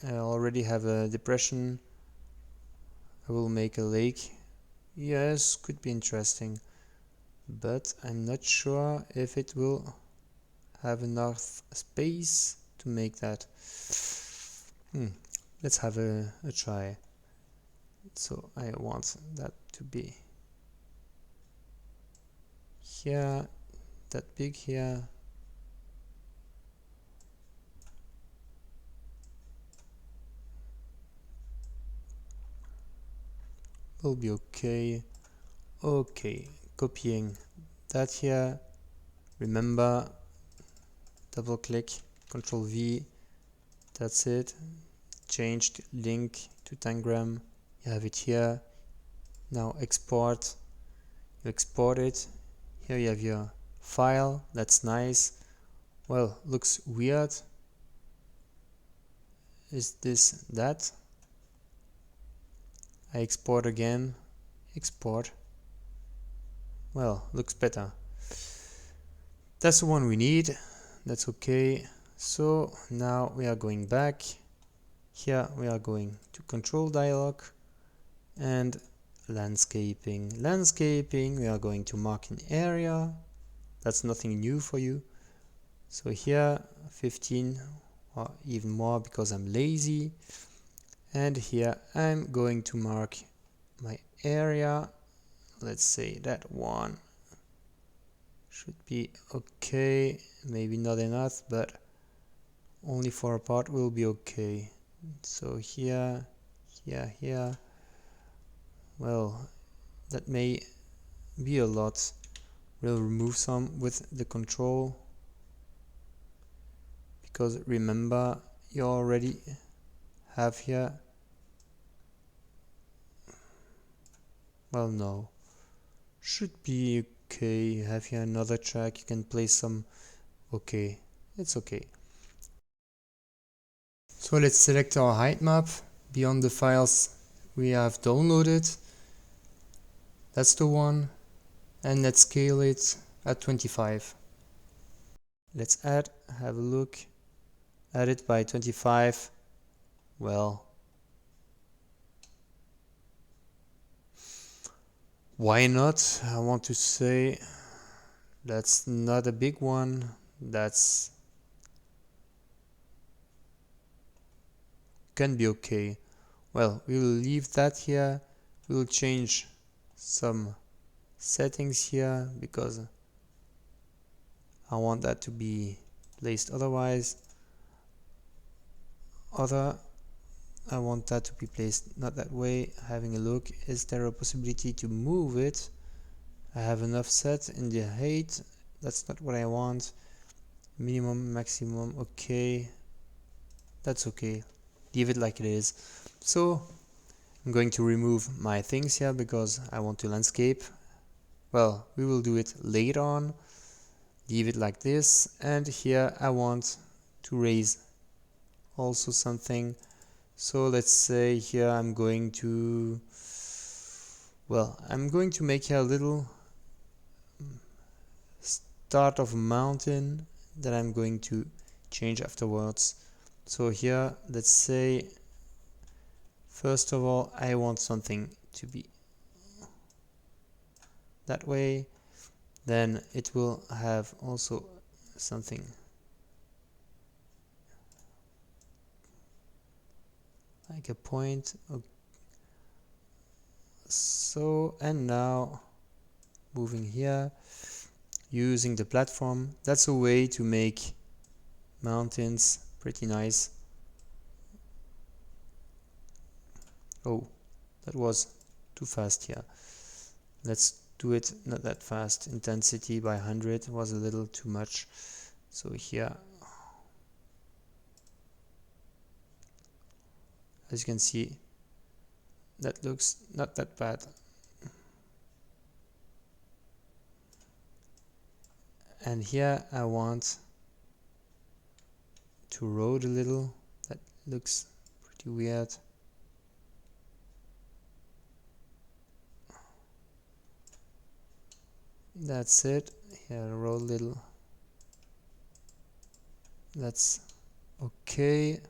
I already have a depression. I will make a lake. Yes, could be interesting, but I'm not sure if it will have enough space to make that. Let's have a try. So I want that to be here, that big here. Will be okay. Okay, copying that here. Remember, double click, Ctrl V. That's it. Changed link to Tangram. You have it here. Now export. You export it. Here you have your file. That's nice. Well, looks weird. Is this that? I export again. Export. Well, looks better. That's the one we need. That's okay. So now we are going back. Here we are going to control dialog and landscaping. Landscaping, we are going to mark an area. That's nothing new for you. So here 15 or even more because I'm lazy. And here I'm going to mark my area. Let's say that one should be okay. Maybe not enough, but only for a part will be okay. So here, here. Well, that may be a lot. We'll remove some with the control, because remember, you already have here. Well, no, should be okay. You have here another track. You can place some. Okay, it's okay. So let's select our height map beyond the files we have downloaded. That's the one, and let's scale it at 25. Let's have a look, add it by 25. Well, why not? I want to say that's not a big one. That's can be okay. Well, we will leave that here. We will change some settings here because I want that to be placed otherwise. I want that to be placed not that way. Having a look, is there a possibility to move it? I have enough set in the height. That's not what I want. Minimum, maximum, okay. That's okay. Leave it like it is. So I'm going to remove my things here because I want to landscape. Well, we will do it later on. leave it like this, and here I want to raise also something. So let's say here I'm going to make here a little start of a mountain that I'm going to change afterwards. So here let's say first of all I want something to be that way, then it will have also something like a point. So, and now moving here using the platform, that's a way to make mountains pretty nice. Oh, that was too fast here. Let's do it not that fast. Intensity by 100 was a little too much. So here, as you can see, that looks not that bad. And here I want to rotate a little. That looks pretty weird. That's it. Here, roll a little. That's okay.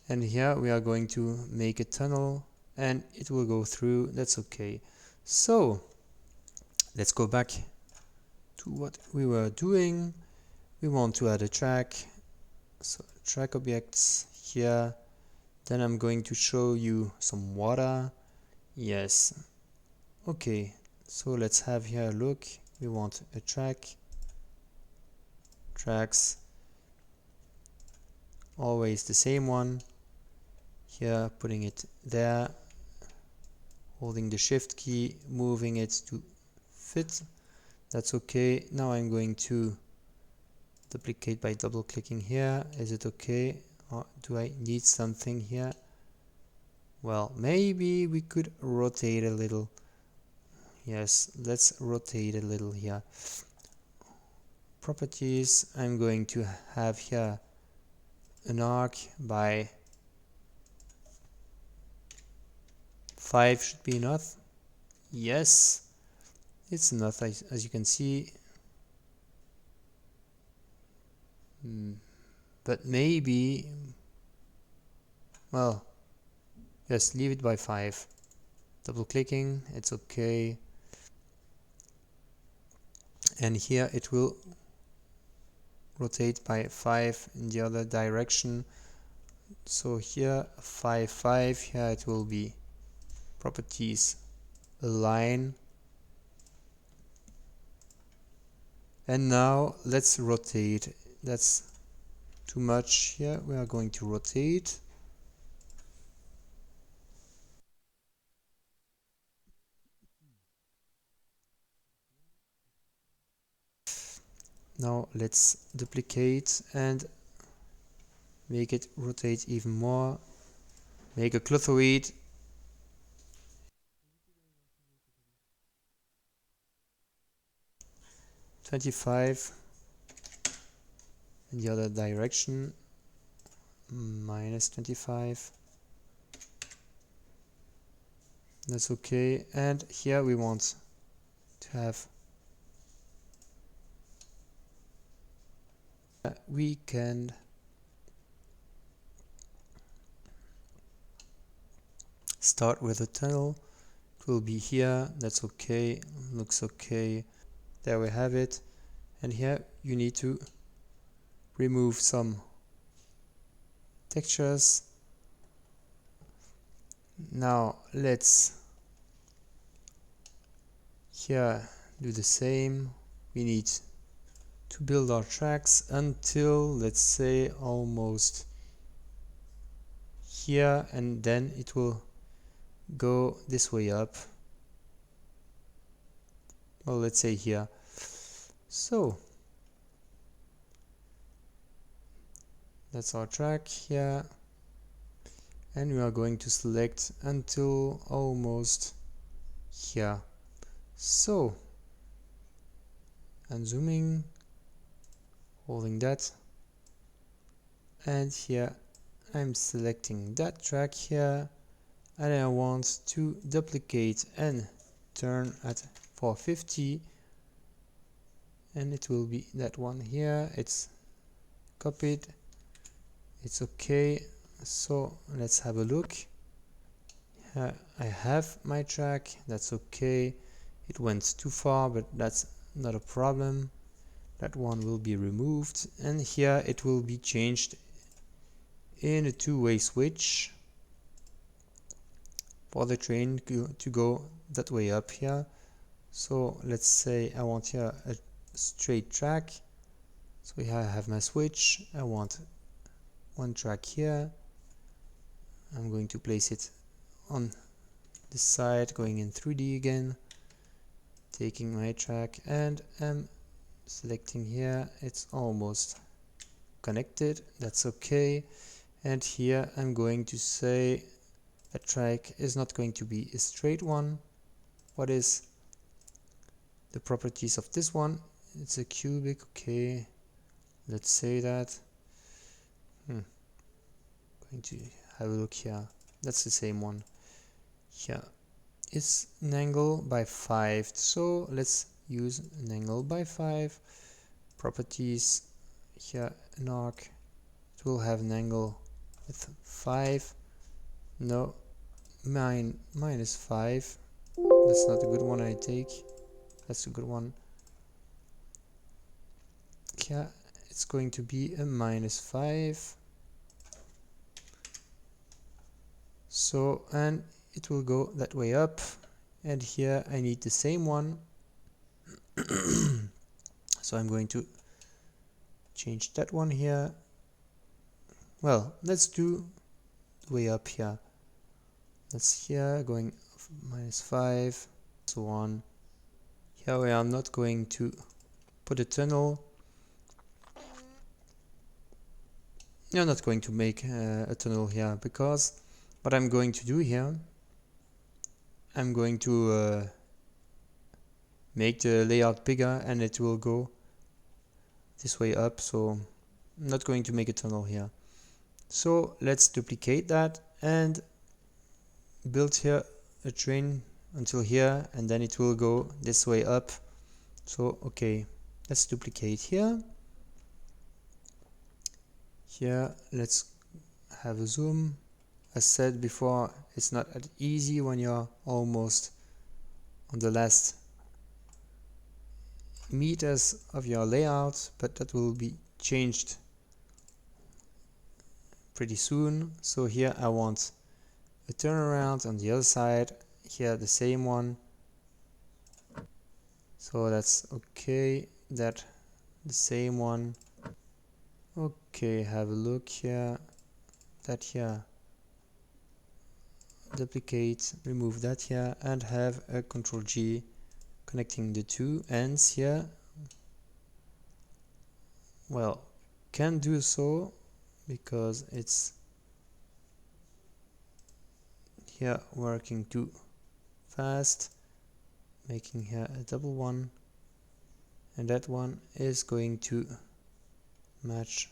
And here we are going to make a tunnel and it will go through. That's okay. So let's go back to what we were doing. We want to add a track. So track objects here. Then I'm going to show you some water. Yes. Okay. So let's have here a look. We want a track. Tracks. Always the same one. Here, putting it there. Holding the shift key, moving it to fit. That's okay. Now I'm going to duplicate by double clicking here. Is it okay? Or do I need something here? Well, maybe we could rotate a little. Yes, let's rotate a little here. Properties, I'm going to have here an arc by 5 should be enough. Yes, it's enough as you can see. But maybe, well, just leave it by 5. Double clicking, it's okay. And here it will rotate by 5 in the other direction. So here 5, 5, here it will be properties align. And now let's rotate. That's too much here. We are going to rotate. Now let's duplicate and make it rotate even more. Make a clothoid. -25 in the other direction. -25. That's okay. And here we want to have we can start with a tunnel. It will be here. That's okay. Looks okay. There we have it. And here you need to remove some textures. Now let's here do the same. We need to build our tracks until, let's say, almost here, and then it will go this way up. Well, let's say here. So that's our track here, and we are going to select until almost here. So I'm zooming, holding that, and here I'm selecting that track here, and I want to duplicate and turn at 450, and it will be that one here. It's copied, it's okay. So let's have a look. Here I have my track, that's okay. It went too far, but that's not a problem. That one will be removed, and here it will be changed in a two-way switch for the train to go that way up here. So let's say I want here a straight track. So here I have my switch. I want one track here. I'm going to place it on this side, going in 3D again, taking my track, and I'm selecting here. It's almost connected, that's okay. And here I'm going to say a track is not going to be a straight one. What is the properties of this one? It's a cubic, okay. Let's say that. Going to have a look here. That's the same one. Here it's an angle by 5. So let's use an angle by 5. Properties. Here an arc. It will have an angle with 5. No, minus 5. That's not a good one, I take. That's a good one. Here it's going to be a minus 5. So, and it will go that way up. And here I need the same one. So I'm going to change that one here. Well, let's do the way up here. That's here going minus 5, so on. Here we are not going to put a tunnel. You're not going to make a tunnel here, because what I'm going to do here, I'm going to make the layout bigger, and it will go this way up. So I'm not going to make a tunnel here. So let's duplicate that and build here a train until here, and then it will go this way up. So okay, let's duplicate here. Here let's have a zoom. As said before, it's not that easy when you're almost on the last meters of your layout, but that will be changed pretty soon. So here I want a turnaround on the other side, here the same one. So that's okay, that the same one. Okay, have a look here, that here, duplicate, remove that here, and have a Ctrl+G connecting the two ends here. Well, can't do so because it's here working too fast, making here a double one, and that one is going to match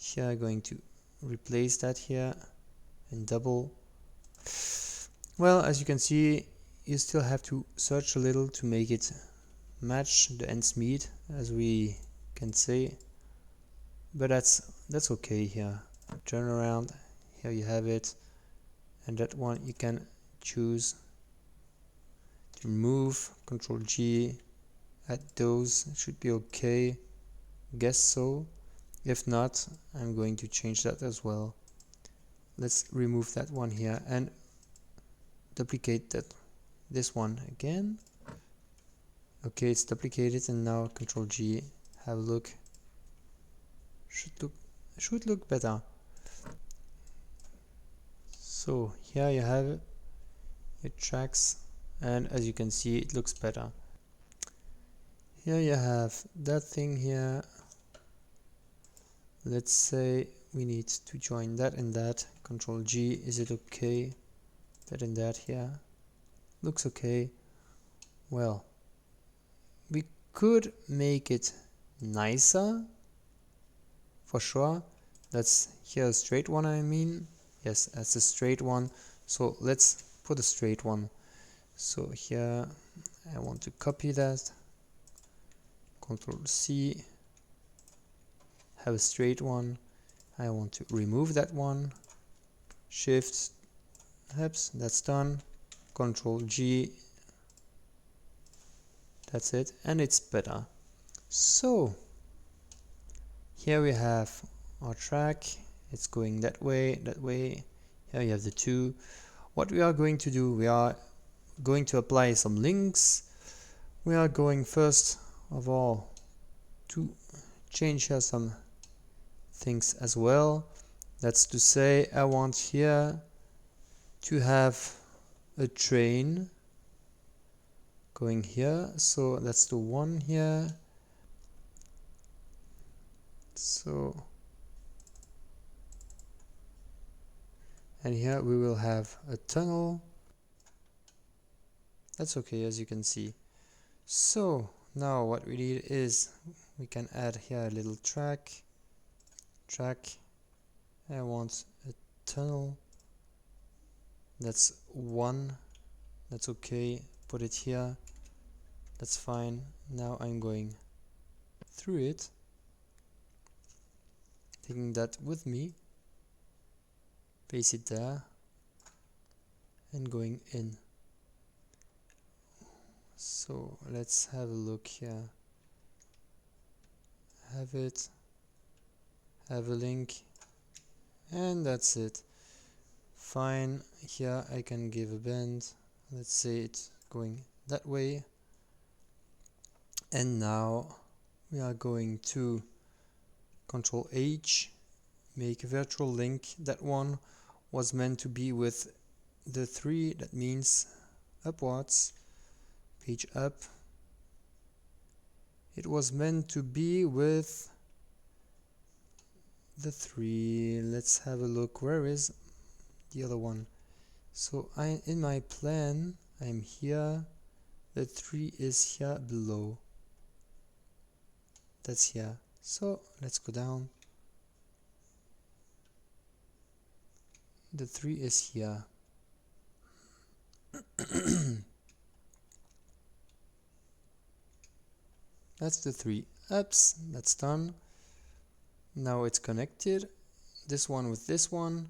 here, going to replace that here and double. Well, as you can see, you still have to search a little to make it match the ends meet, as we can say, but that's okay. Here turn around, here you have it, and that one you can choose to remove. Ctrl+G, add those, it should be okay, guess so. If not, I'm going to change that as well. Let's remove that one here and duplicate this one again. Okay, it's duplicated, and now Ctrl+G, have a look. Should look better. So here you have it, your tracks, and as you can see, it looks better. Here you have that thing here. Let's say we need to join that and that. Ctrl+G, is it okay? That and that here looks okay. Well, we could make it nicer, for sure. That's here a straight one, I mean. Yes, that's a straight one. So let's put a straight one. So here I want to copy that. Ctrl+C. Have a straight one. I want to remove that one. Shift. Oops, that's done. Ctrl+G. That's it, and it's better. So here we have our track. It's going that way, that way. Here you have the two. What we are going to do, we are going to apply some links. We are going first of all to change here some things as well. That's to say, I want here to have a train going here, so that's the one here. So, and here we will have a tunnel. That's okay, as you can see. So now what we need is we can add here a little track. I want a tunnel. That's one. That's okay. Put it here. That's fine. Now I'm going through it, taking that with me, paste it there, and going in. So let's have a look here. Have it, have a link, and that's it. Fine. Here I can give a bend. Let's say it's going that way. And now we are going to Ctrl+H, make a virtual link. That one was meant to be with the 3, that means upwards, page up. It was meant to be with the 3. Let's have a look. Where is the other one? So in my plan, I'm here. The 3 is here below. That's here. So let's go down. The 3 is here. That's the 3. Oops, that's done. Now it's connected. This one with this one.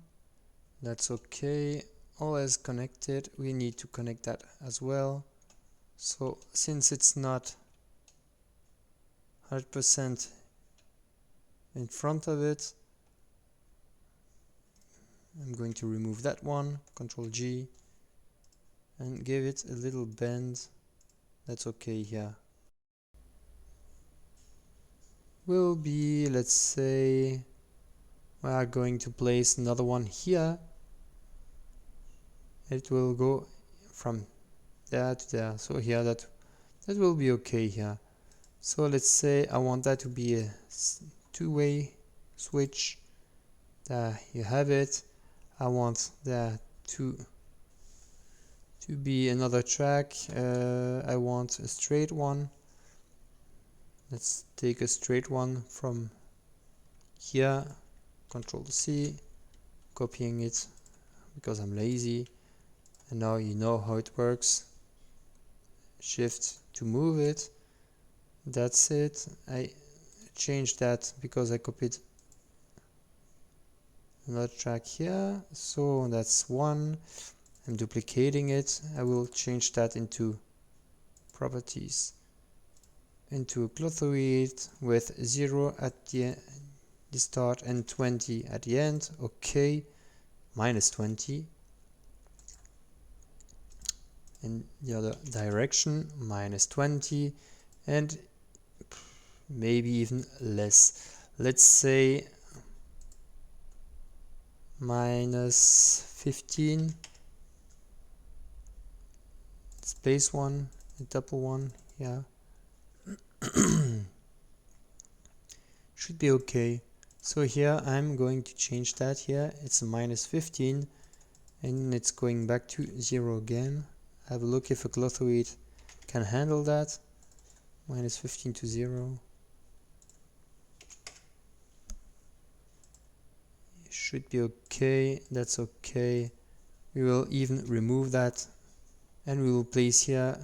That's okay. All is connected. We need to connect that as well. So since it's not 100% in front of it, I'm going to remove that one, Ctrl+G, and give it a little bend. That's okay here. Will be, let's say, we are going to place another one here. It will go from there to there. So here that will be okay here. So let's say I want that to be a two-way switch. There you have it. I want there to be another track. I want a straight one. Let's take a straight one from here. Ctrl+C, copying it because I'm lazy. And now you know how it works. Shift to move it. That's it. I changed that because I copied another track here. So that's one. I'm duplicating it. I will change that into properties, into a clothoid with 0 at the start and 20 at the end. Okay, minus 20. In the other direction, minus 20, and maybe even less. Let's say minus 15. Space one, a double one, yeah. Should be okay. So here I'm going to change that here. It's a minus 15 and it's going back to 0 again. Have a look if a clothoid can handle that. minus 15 to 0. Should be okay. That's okay. We will even remove that, and we will place here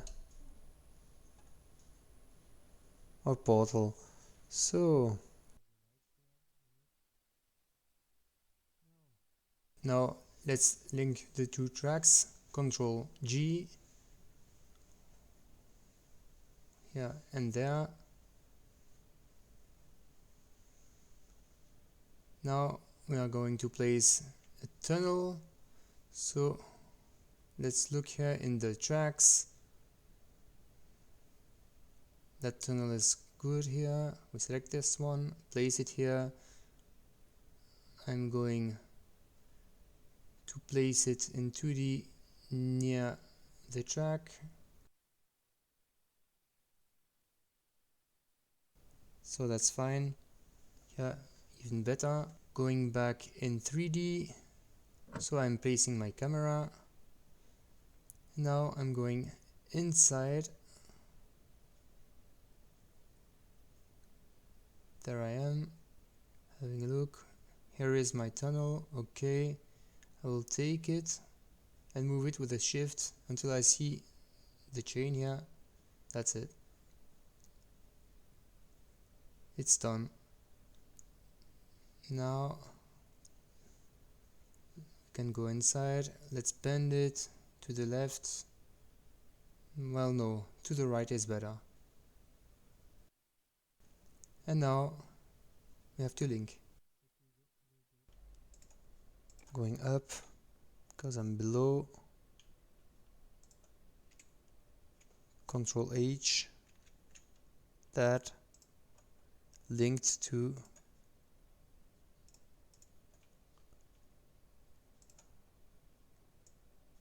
our portal. So now let's link the two tracks. Ctrl+G here and there. Now we are going to place a tunnel. So let's look here in the tracks. That tunnel is good here. We select this one, place it here. I'm going to place it in 2D near the track. So that's fine. Yeah, even better. Going back in 3D. So I'm placing my camera. Now I'm going inside. There I am, having a look. Here is my tunnel. Okay, I will take it and move it with a shift until I see the chain here. That's it. It's done. Now we can go inside. Let's bend it to the left. Well, no, to the right is better. And now we have to link. Going up because I'm below. Ctrl+H. That linked to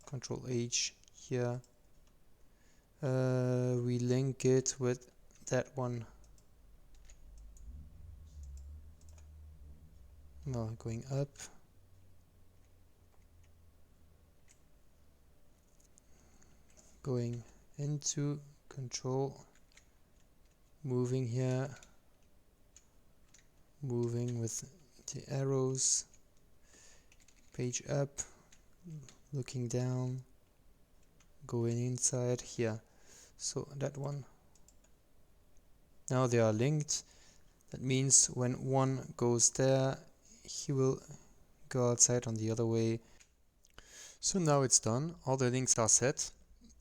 Ctrl+H here. We link it with that one. Now going up. Going into control. Moving here. Moving with the arrows. Page up. Looking down. Going inside here. So that one. Now they are linked. That means when one goes there, he will go outside on the other way. So now it's done. All the links are set.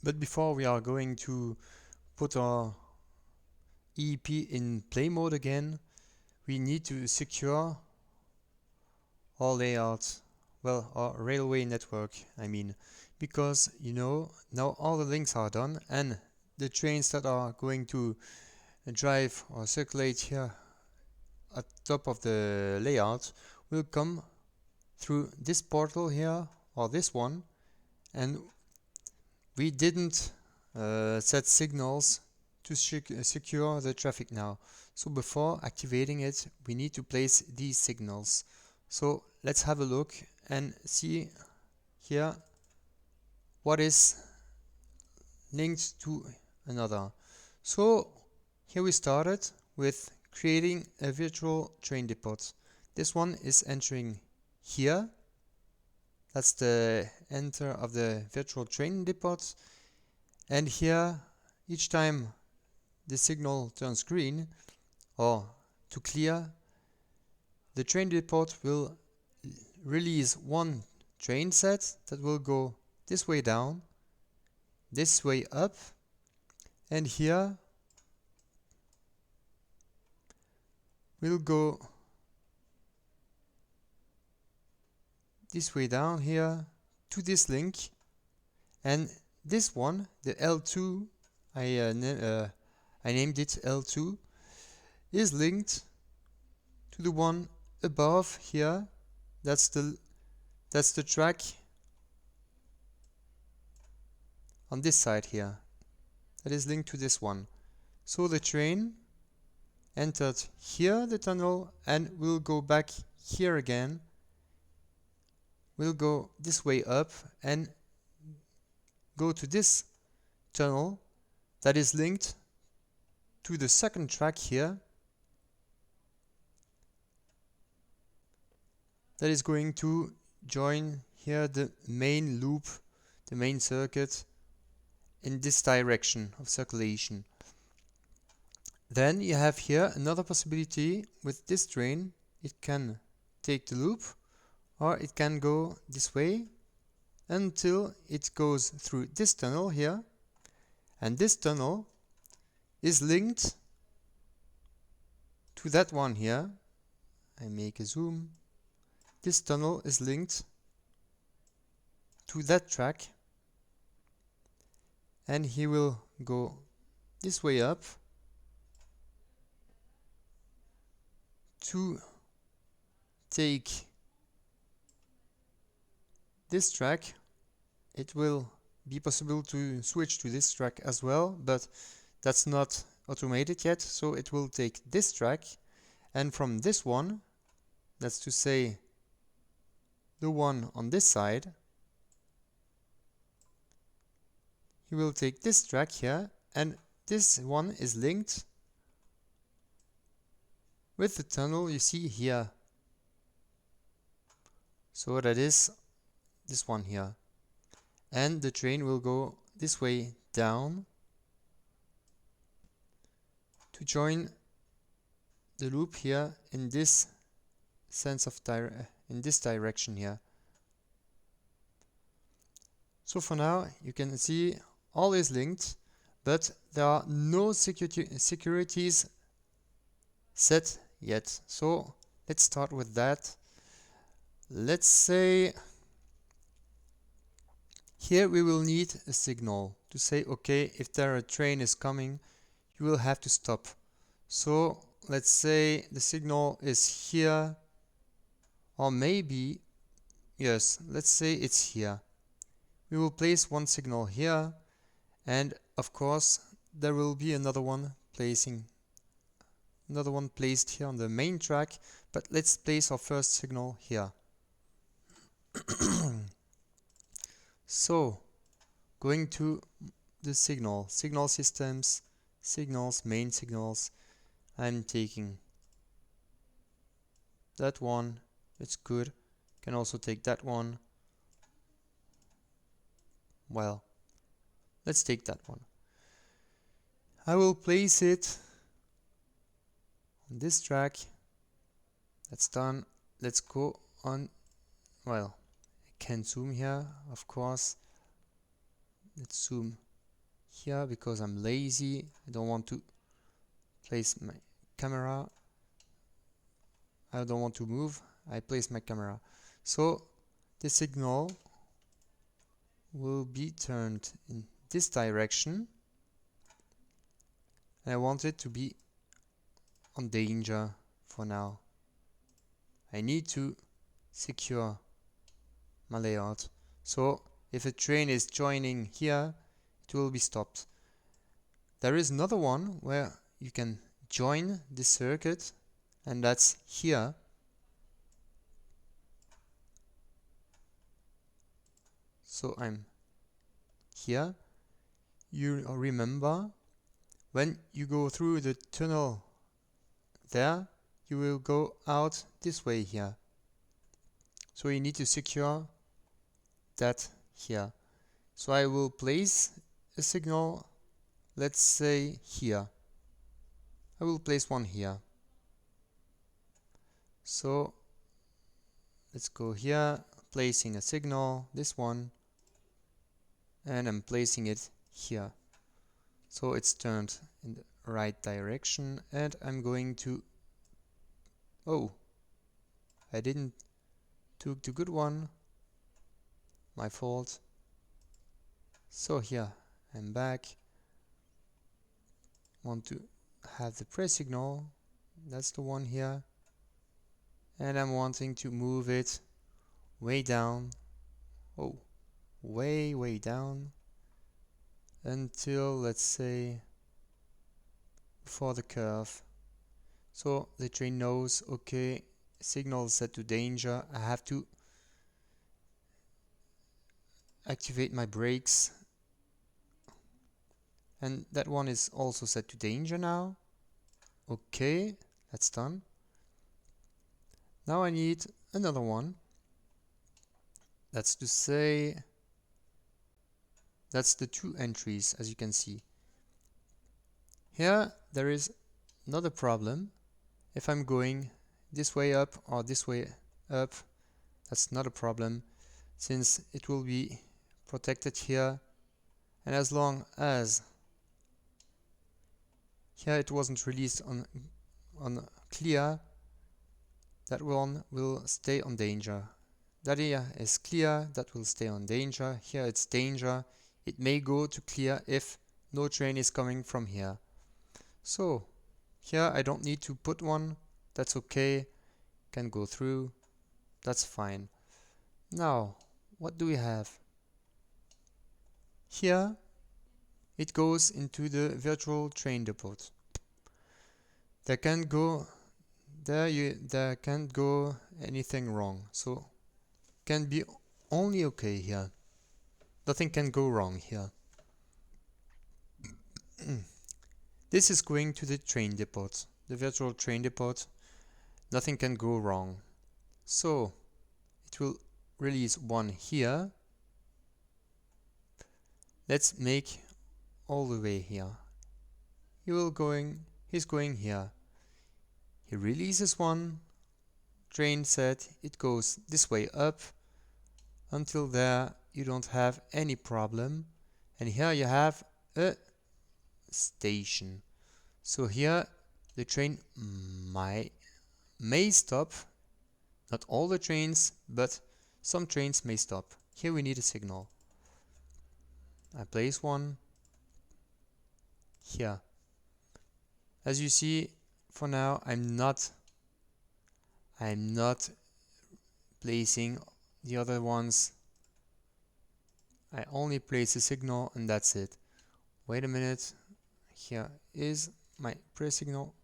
But before we are going to put our EEP in play mode again, we need to secure our layout. Well, our railway network, I mean. Because, you know, now all the links are done and the trains that are going to drive or circulate here at top of the layout will come through this portal here or this one, and we didn't set signals to secure the traffic now. So before activating it, we need to place these signals. So let's have a look and see here what is linked to another. So here we started with creating a virtual train depot. This one is entering here. That's the enter of the virtual train depot. And here, each time the signal turns green or to clear, the train depot will release one train set that will go this way down, this way up, and here we'll go this way down here to this link, and this one, the L2, I named it L2, is linked to the one above here. That's the track on this side here. That is linked to this one. So the train entered here, the tunnel, and will go back here again. We'll go this way up and go to this tunnel that is linked to the second track here that is going to join here the main loop, the main circuit in this direction of circulation. Then you have here another possibility with this train. It can take the loop or it can go this way until it goes through this tunnel here, and this tunnel is linked to that one here. I make a zoom. This tunnel is linked to that track, and he will go this way up to take this track. It will be possible to switch to this track as well, but that's not automated yet, so it will take this track, and from this one, that's to say the one on this side, he will take this track here, and this one is linked with the tunnel you see here. So that is this one here. And the train will go this way down to join the loop here in this sense of in this direction here. So for now you can see all is linked, but there are no securities set yet. So let's start with that. Let's say here we will need a signal to say, okay, if there a train is coming, you will have to stop. So let's say the signal is here, or maybe, yes, let's say it's here. We will place one signal here, and of course there will be another one placed here on the main track, but let's place our first signal here. So going to the signal systems, signals, main signals, I'm taking that one, it's good. Can also take that one. Well, let's take that one. I will place it on this track. That's done. Let's go on. Well, I can zoom here, of course. Let's zoom here because I'm lazy. I don't want to place my camera. I don't want to move. I place my camera. So the signal will be turned in this direction. And I want it to be on danger for now. I need to secure my layout. So if a train is joining here, it will be stopped. There is another one where you can join the circuit, and that's here. So I'm here. You remember, when you go through the tunnel there, you will go out this way here. So you need to secure that here. So I will place a signal, let's say here. I will place one here. So let's go here, placing a signal, this one, and I'm placing it here. So it's turned in the right direction, and I'm going to, oh, I didn't took the good one, my fault. So here I'm back, want to have the press signal, that's the one here, and I'm wanting to move it way down, oh, way down, until, let's say, before the curve. So the train knows, okay, signal set to danger, I have to activate my brakes. and that one is also set to danger now. Okay, that's done. Now I need another one. That's to say, that's the 2 entries, as you can see. Here there is not a problem. If I'm going this way up or this way up, that's not a problem, since it will be protected here, and as long as here it wasn't released on clear, that one will stay on danger. That here is clear, that will stay on danger. Here it's danger. It may go to clear if no train is coming from here. So here I don't need to put one. That's okay. Can go through. That's fine. Now, what do we have? Here it goes into the virtual train depot. There can't go anything wrong. So can be only okay here. Nothing can go wrong here. This is going to the train depot, the virtual train depot. Nothing can go wrong. So it will release one here. Let's make all the way here. He's going here. He releases one. Train set, it goes this way up. Until there you don't have any problem. And here you have a station. So here the train may stop. Not all the trains, but some trains may stop. Here we need a signal. I place one here. As you see, for now I'm not placing the other ones. I only place a signal and that's it. Wait a minute. Here is my pre-signal.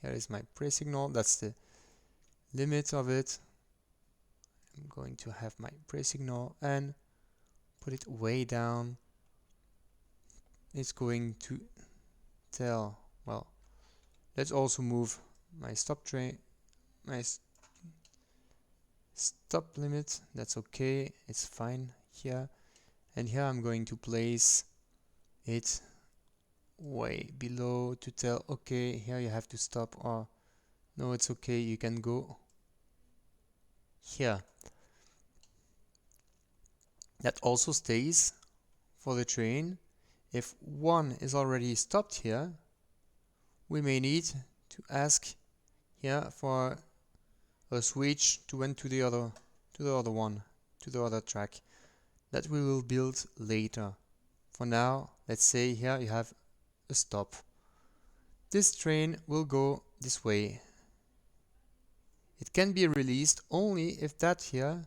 Here is my pre-signal. That's the limit of it. I'm going to have my pre-signal and put it way down. It's going to tell, well, let's also move my stop train, my stop limit. That's okay, it's fine here. And here I'm going to place it way below to tell, okay, here you have to stop, or no, it's okay, you can go here. That also stays for the train. If one is already stopped here, we may need to ask here for a switch to went to the other one, to the other track. That we will build later. For now, let's say here you have a stop. This train will go this way. It can be released only if that here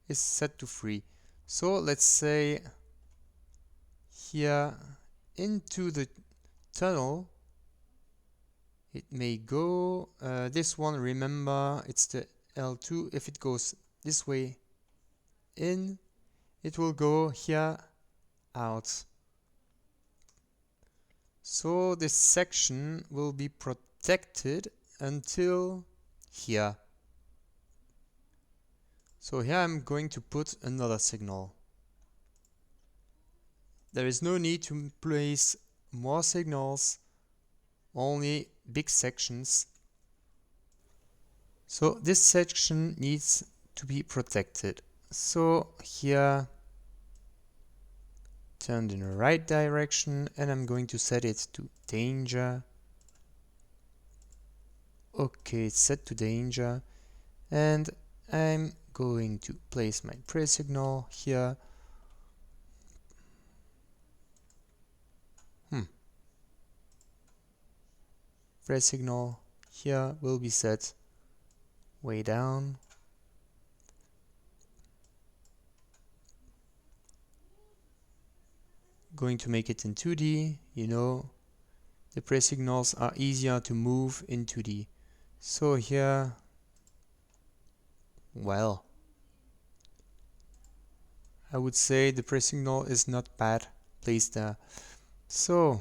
is set to free. So let's say here into the tunnel it may go. This one, remember, it's the L2. If it goes this way in, it will go here out. So this section will be protected until here. So here I'm going to put another signal. There is no need to place more signals, only big sections. So this section needs to be protected. So here, turned in the right direction, and I'm going to set it to danger. Okay, it's set to danger, and I'm going to place my pre-signal here. Pre-signal here will be set way down. Going to make it in 2D, you know, the pre-signals are easier to move in 2D. So here, well, I would say the pre-signal is not bad. placed there. So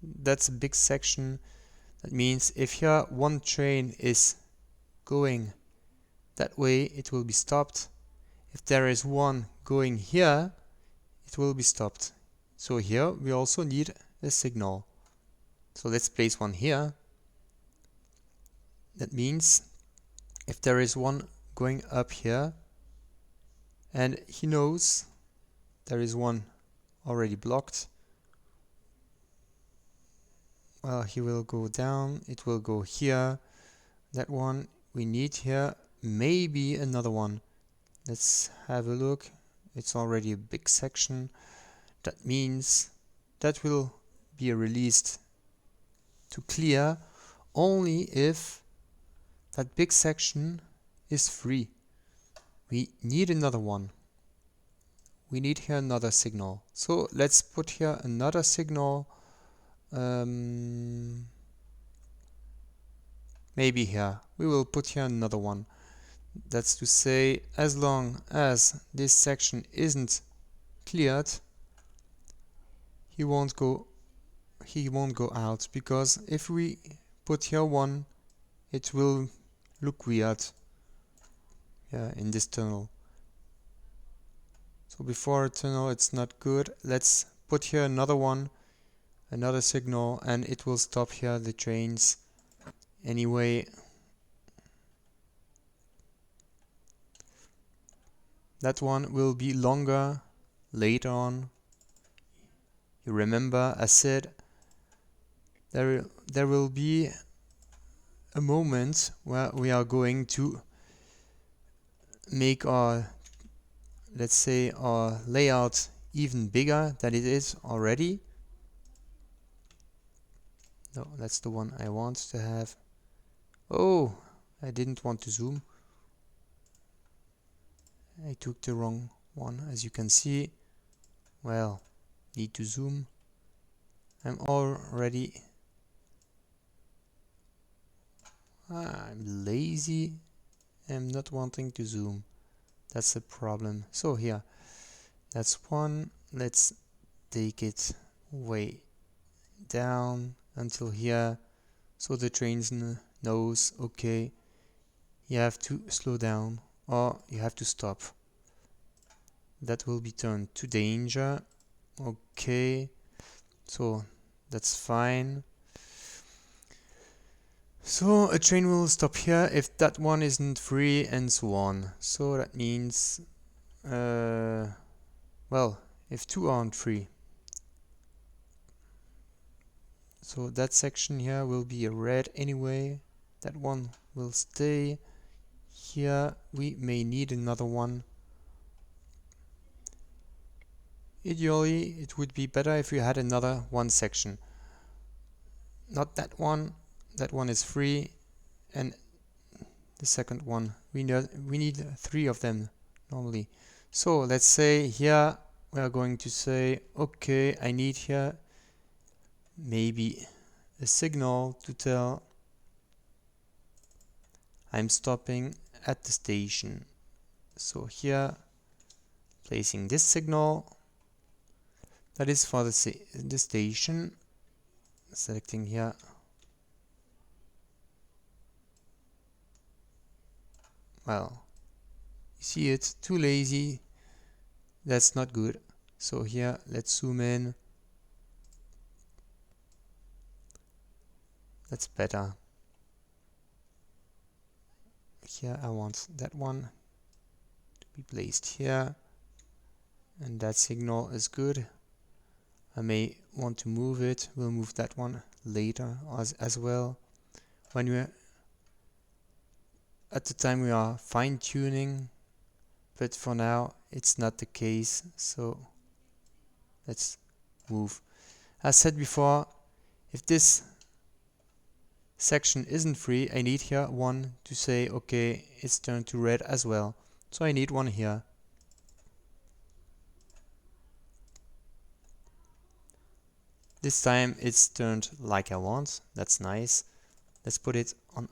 that's a big section. That means if here one train is going that way, it will be stopped. If there is one going here, it will be stopped. So here we also need a signal. So let's place one here. That means if there is one going up here and he knows there is one already blocked, well, he will go down, it will go here. That one we need here, maybe another one. Let's have a look. It's already a big section. That means that will be released to clear only if that big section is free. We need another one. We need here another signal. So let's put here another signal. Maybe here. We will put here another one. That's to say, as long as this section isn't cleared, he won't go out, because if we put here one, it will look weird in this tunnel. So before a tunnel it's not good. Let's put here another one, another signal, and it will stop here the trains. Anyway, that one will be longer later on. You remember I said there will be a moment where we are going to make our, let's say, our layout even bigger than it is already. No, that's the one I want to have. Oh, I didn't want to zoom. I took the wrong one, as you can see. Well, need to zoom. I'm already... I'm lazy. I'm not wanting to zoom. That's the problem. So here, that's one. Let's take it way down until here, so the train knows, okay, you have to slow down or you have to stop. That will be turned to danger. Okay, so that's fine. So a train will stop here if that one isn't free, and so on. So that means, well, if two aren't free. So that section here will be a red anyway. That one will stay. Here we may need another one. Ideally, it would be better if we had another one section. Not that one. That one is free, and the second one. We need three of them normally. So let's say here we are going to say, okay, I need here maybe a signal to tell I'm stopping at the station. So here, placing this signal, that is for the station. Selecting here. Well, you see it, too lazy. That's not good. So here, let's zoom in. That's better. Here I want that one to be placed here, and that signal is good. I may want to move it. We'll move that one later as well. When we're at the time we are fine-tuning, but for now it's not the case. So let's move. As said before, if this section isn't free, I need here one to say, okay, it's turned to red as well. So I need one here. This time it's turned like I want. That's nice. Let's put it on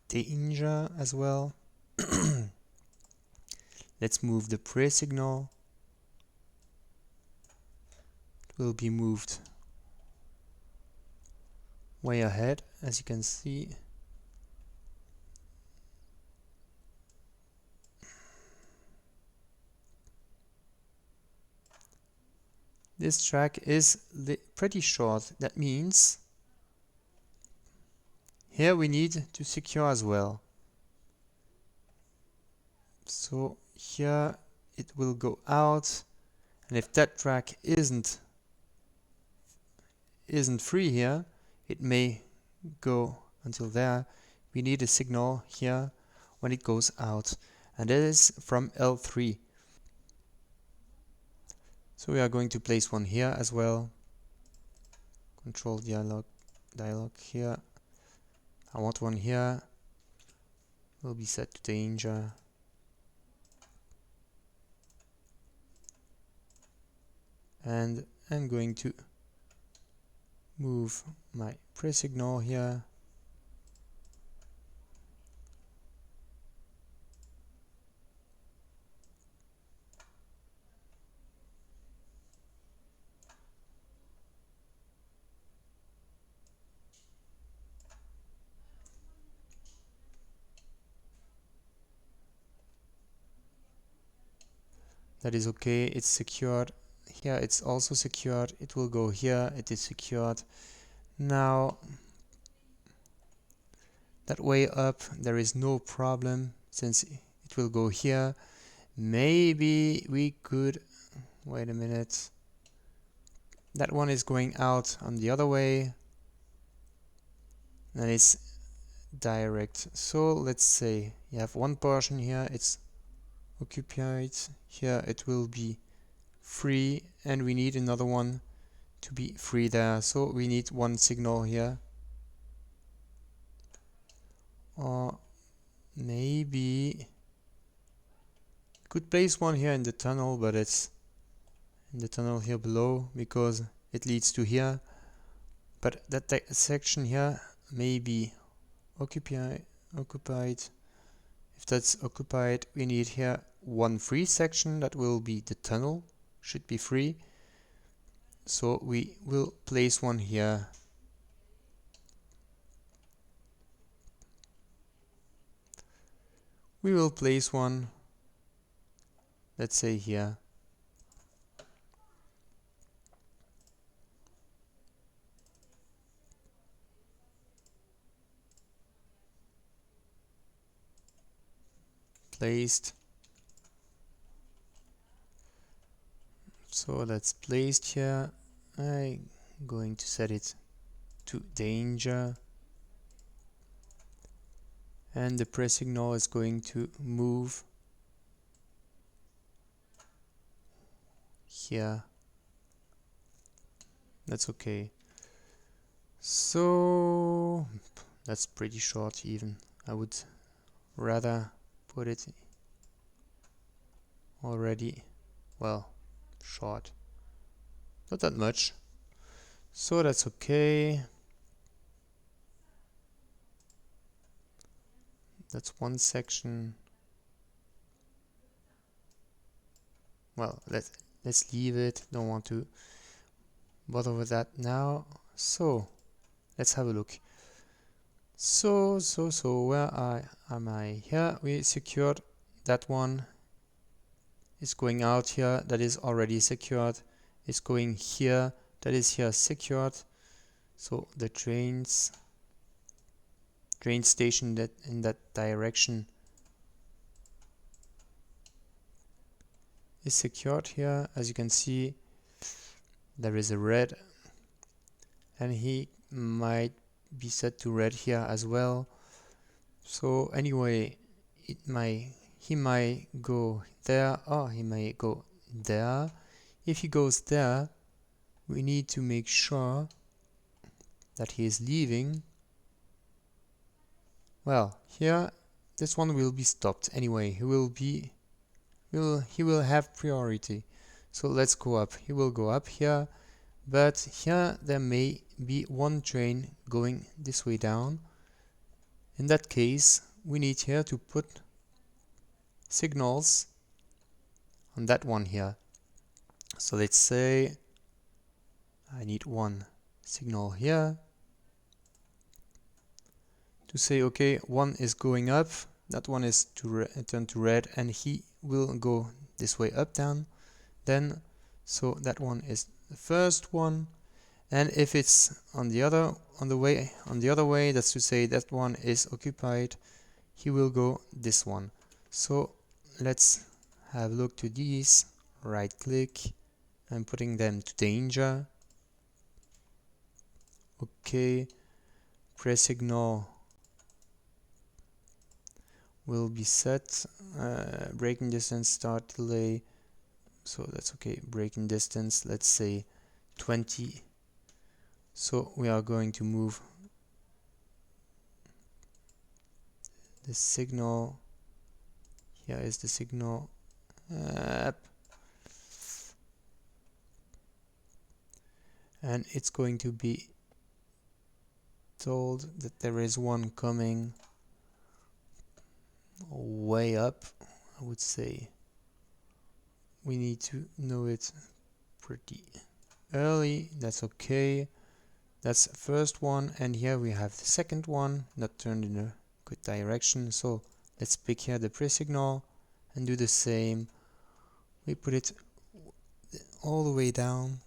danger as well. Let's move the pre-signal. will be moved way ahead, as you can see. This track is pretty short. That means here we need to secure as well. So here it will go out, and if that track isn't free here, it may go until there. We need a signal here when it goes out, and that is from L3. So we are going to place one here as well. Control dialog here. I want one here. Will be set to danger. And I'm going to move my pre-signal here. That is okay, it's secured. Here it's also secured. It will go here, it is secured. Now that way up there is no problem since it will go here. Maybe we could wait a minute. That one is going out on the other way and it's direct. So let's say you have one portion here, it's occupied. Here it will be free, and we need another one to be free there. So we need one signal here. Or maybe could place one here in the tunnel, but it's in the tunnel here below because it leads to here. But that section here may be occupied. If that's occupied, we need here one free section. That will be the tunnel, should be free. So we will place one here. We will place one, let's say here. Placed. So that's placed here. I'm going to set it to danger. And the press signal is going to move here. That's okay. So that's pretty short even. I would rather put it already, well, short. Not that much. So that's okay. That's one section. Well, let's leave it. Don't want to bother with that now. So let's have a look. So where am I? Here we secured that one. It's going out here. That is already secured. It's going here. That is here secured. So the train station that in that direction is secured here. As you can see, there is a red, and he might be set to red here as well. So anyway, he might go there, or he may go there. If he goes there, we need to make sure that he is leaving. Well, here this one will be stopped anyway. He will have priority. So let's go up. He will go up here, but here there may be one train going this way down. In that case, we need here to put signals on that one here. So let's say I need one signal here to say, okay, one is going up, that one is to turn to red, and he will go this way up, down. Then, so that one is the first one, and if it's on the other way, that's to say that one is occupied, he will go this one. So let's have a look to these. Right click, I'm putting them to danger. Okay, press signal will be set. Braking distance, start delay, so that's okay. Braking distance, let's say 20. So we are going to move the signal. Here is the signal. And it's going to be told that there is one coming way up. I would say we need to know it pretty early. That's okay. That's the first one, and here we have the second one, not turned in a good direction. So let's pick here the pre-signal and do the same. We put it all the way down.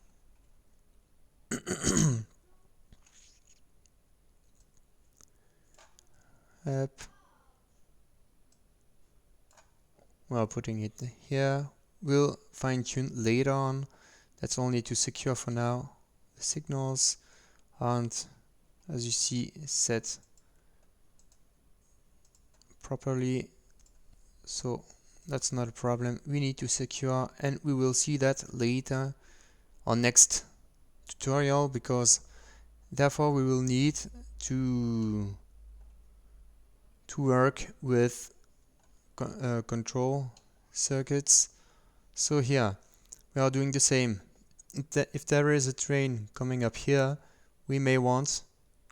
Up. Well, putting it here. We'll fine-tune later on. That's only to secure for now. The signals aren't, as you see, set properly, so that's not a problem. We need to secure, and we will see that later on next tutorial, because therefore we will need to work with control circuits. So here we are doing the same. If there is a train coming up here, we may want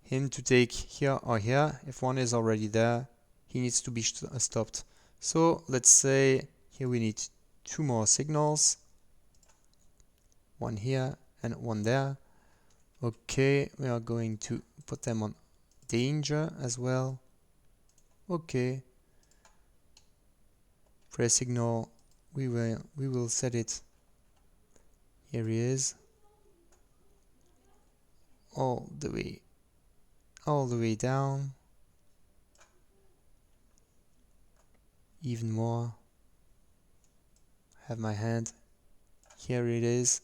him to take here or here. If one is already there, he needs to be stopped. So let's say here we need two more signals, one here and one there. Okay, we are going to put them on danger as well. Okay, press signal, we will set it. Here he is, all the way down, even more. Have my hand, here it is,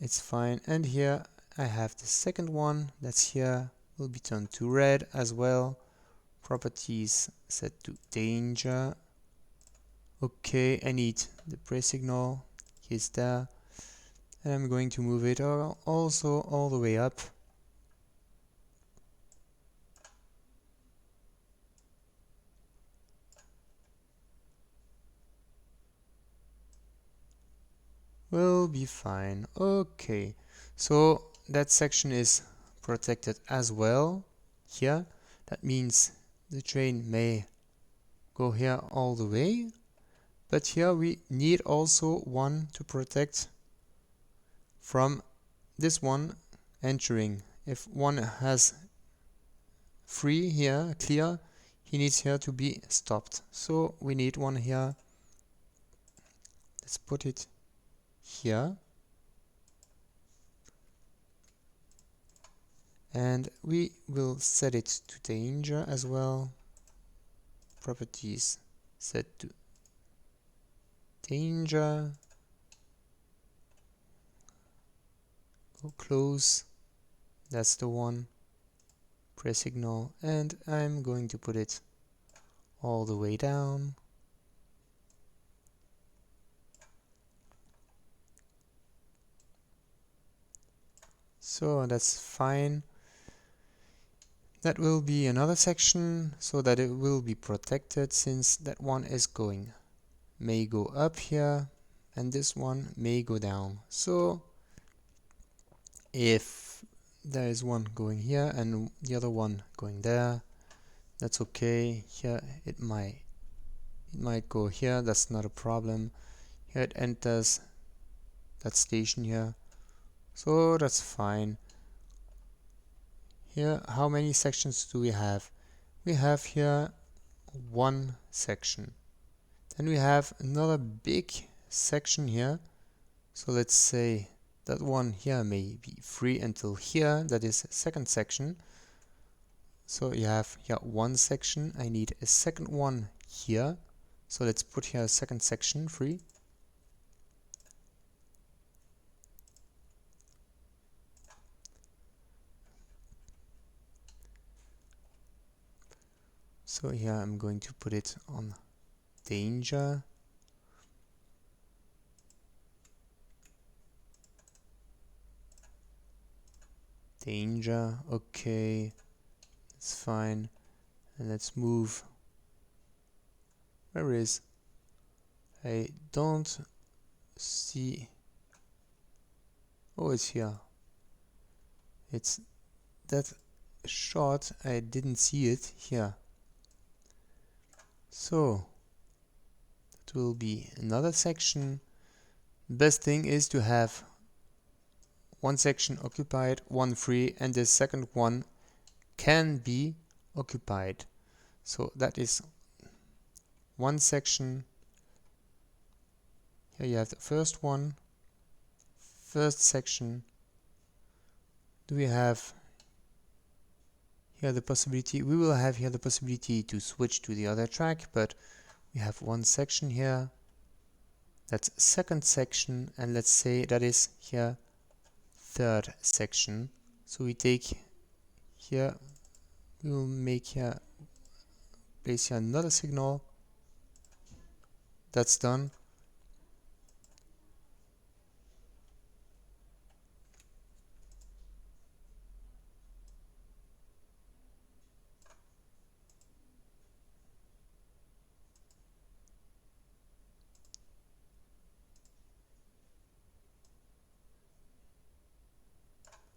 it's fine. And here I have the second one, that's here, will be turned to red as well. Properties set to danger. Okay, I need the press signal, he's there, and I'm going to move it also all the way up. Will be fine. Okay, so that section is protected as well here. That means the train may go here all the way, but here we need also one to protect from this one entering. If one has free here, clear, he needs here to be stopped. So we need one here. Let's put it here. And we will set it to danger as well. Properties set to danger. Go close. That's the one. Press signal, and I'm going to put it all the way down. So that's fine. That will be another section, so that it will be protected, since that one is may go up here, and this one may go down. So if there is one going here and the other one going there, that's okay. Here it might go here, that's not a problem. Here it enters that station here. So that's fine. Here, how many sections do we have? We have here one section. Then we have another big section here. So let's say that one here may be free until here. That is second section. So you have here one section. I need a second one here. So let's put here a second section free. So here I'm going to put it on danger. Danger, okay, that's fine. And let's move. Where is? I don't see. Oh, it's here. It's that short. I didn't see it here. So that will be another section. Best thing is to have one section occupied, one free, and the second one can be occupied. So that is one section. Here you have the first one, first section. Do we have here the possibility? We will have here the possibility to switch to the other track, but we have one section here. That's second section, and let's say that is here third section. So we take here, we will make here, place here another signal. That's done.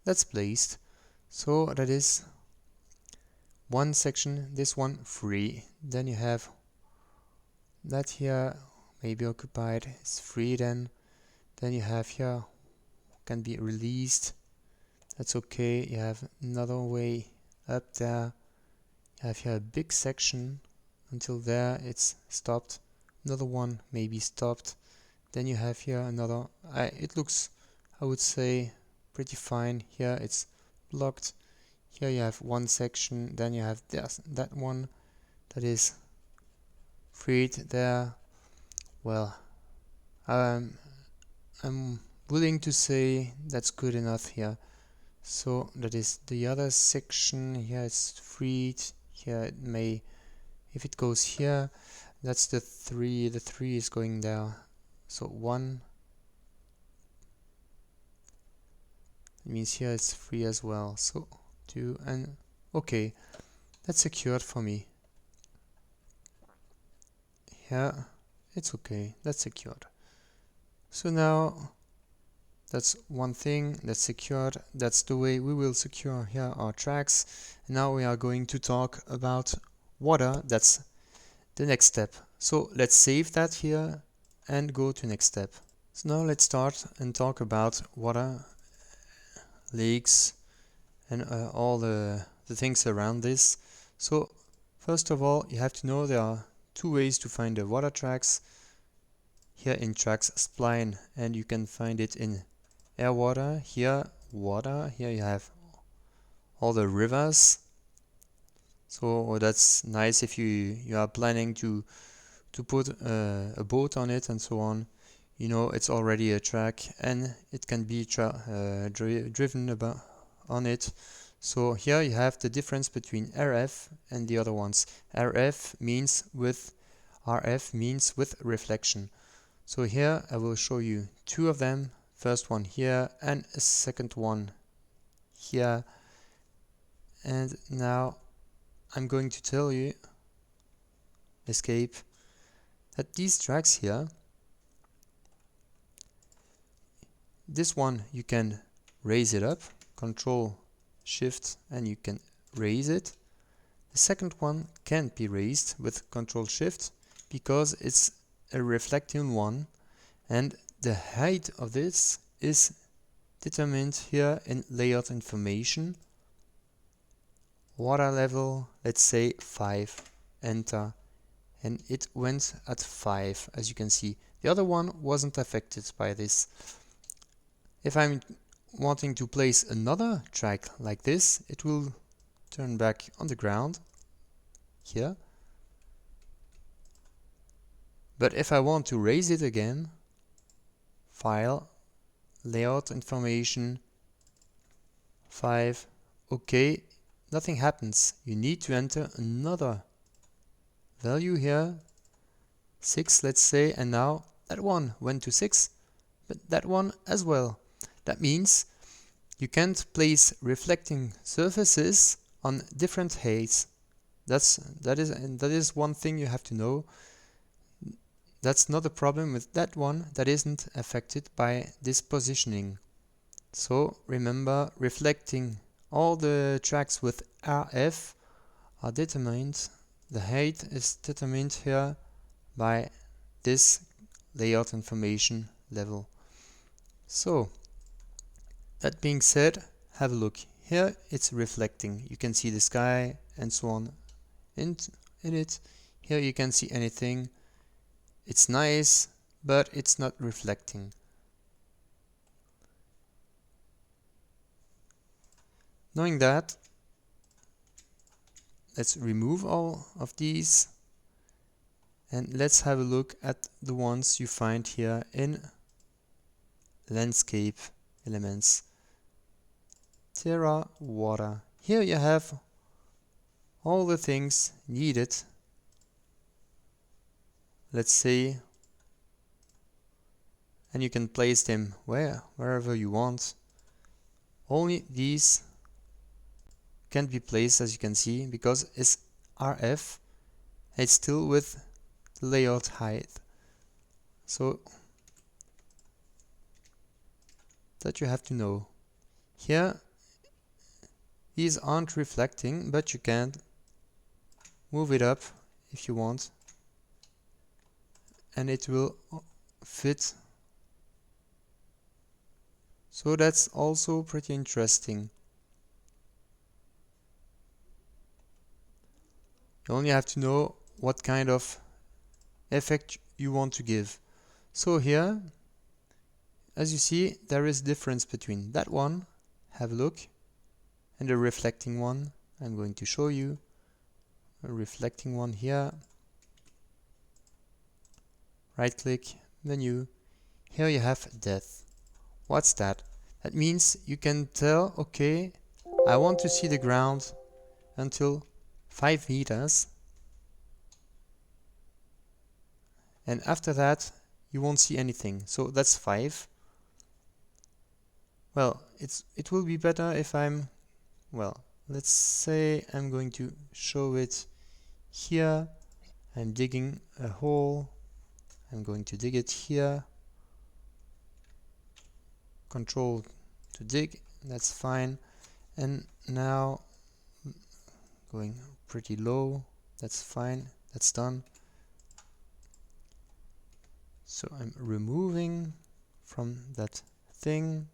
That's placed. So that is one section, this one free. Then you have that here maybe occupied, it's free then. Then you have here can be released. That's okay. You have another way up there. You have here a big section. Until there it's stopped. Another one may be stopped. Then you have here another. It looks, I would say, pretty fine. Here it's blocked. Here you have one section. Then you have that one that is freed there. Well, I'm willing to say that's good enough here. So that is the other section. Here it's freed. Here it may, if it goes here, that's the 3. The 3 is going there. So 1. It means here it's free as well. So 2 and okay, that's secured for me. Here it's okay, that's secured. So now that's one thing that's secured. That's the way we will secure here our tracks. And now we are going to talk about water. That's the next step. So let's save that here and go to next step. So now let's start and talk about water, lakes, and all the things around this. So first of all, you have to know there are two ways to find the water tracks. Here in tracks spline, and you can find it in air water. Here water. Here you have all the rivers. So that's nice if you are planning to put a boat on it and so on. You know it's already a track and it can be driven about on it. So here you have the difference between RF and the other ones. RF means with reflection. So here I will show you two of them. First one here and a second one here. And now I'm going to tell you, escape, that these tracks here, this one you can raise it up, Ctrl+Shift, and you can raise it. The second one can't be raised with Ctrl+Shift because it's a reflecting one, and the height of this is determined here in layout information. Water level, let's say 5, enter, and it went at 5, as you can see. The other one wasn't affected by this. If I'm wanting to place another track like this, it will turn back on the ground here. But if I want to raise it again, file, layout information, 5, okay, nothing happens. You need to enter another value here, 6 let's say, and now that one went to 6, but that one as well. That means you can't place reflecting surfaces on different heights. That is one thing you have to know. That's not a problem with that one that isn't affected by this positioning. So remember, reflecting all the tracks with RF are determined, the height is determined here by this layout information level. So that being said, have a look. Here it's reflecting. You can see the sky and so on in it. Here you can see anything. It's nice, but it's not reflecting. Knowing that, let's remove all of these and let's have a look at the ones you find here in landscape elements. Terra, water. Here you have all the things needed. Let's say, and you can place them wherever you want. Only these can be placed, as you can see, because it's RF. It's still with the layout height. So that you have to know. Here these aren't reflecting, but you can move it up if you want and it will fit. So that's also pretty interesting. You only have to know what kind of effect you want to give. So here, as you see, there is difference between that one, have a look, and the reflecting one. I'm going to show you a reflecting one here. Right click, menu. Here you have depth. What's that? That means you can tell, okay, I want to see the ground until 5 meters. And after that, you won't see anything. So that's 5. Well, it will be better if let's say I'm going to show it here. I'm digging a hole. I'm going to dig it here. Control to dig, that's fine. And now going pretty low, that's fine, that's done. So I'm removing from that thing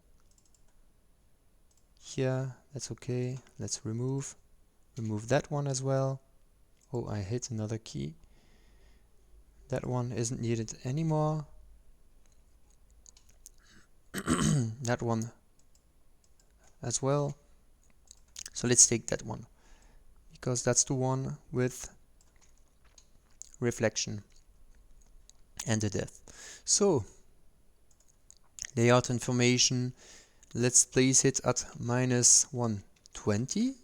here, that's okay. Let's remove that one as well. Oh, I hit another key. That one isn't needed anymore. That one as well. So let's take that one, because that's the one with reflection and the depth. So layout information, let's place it at -120.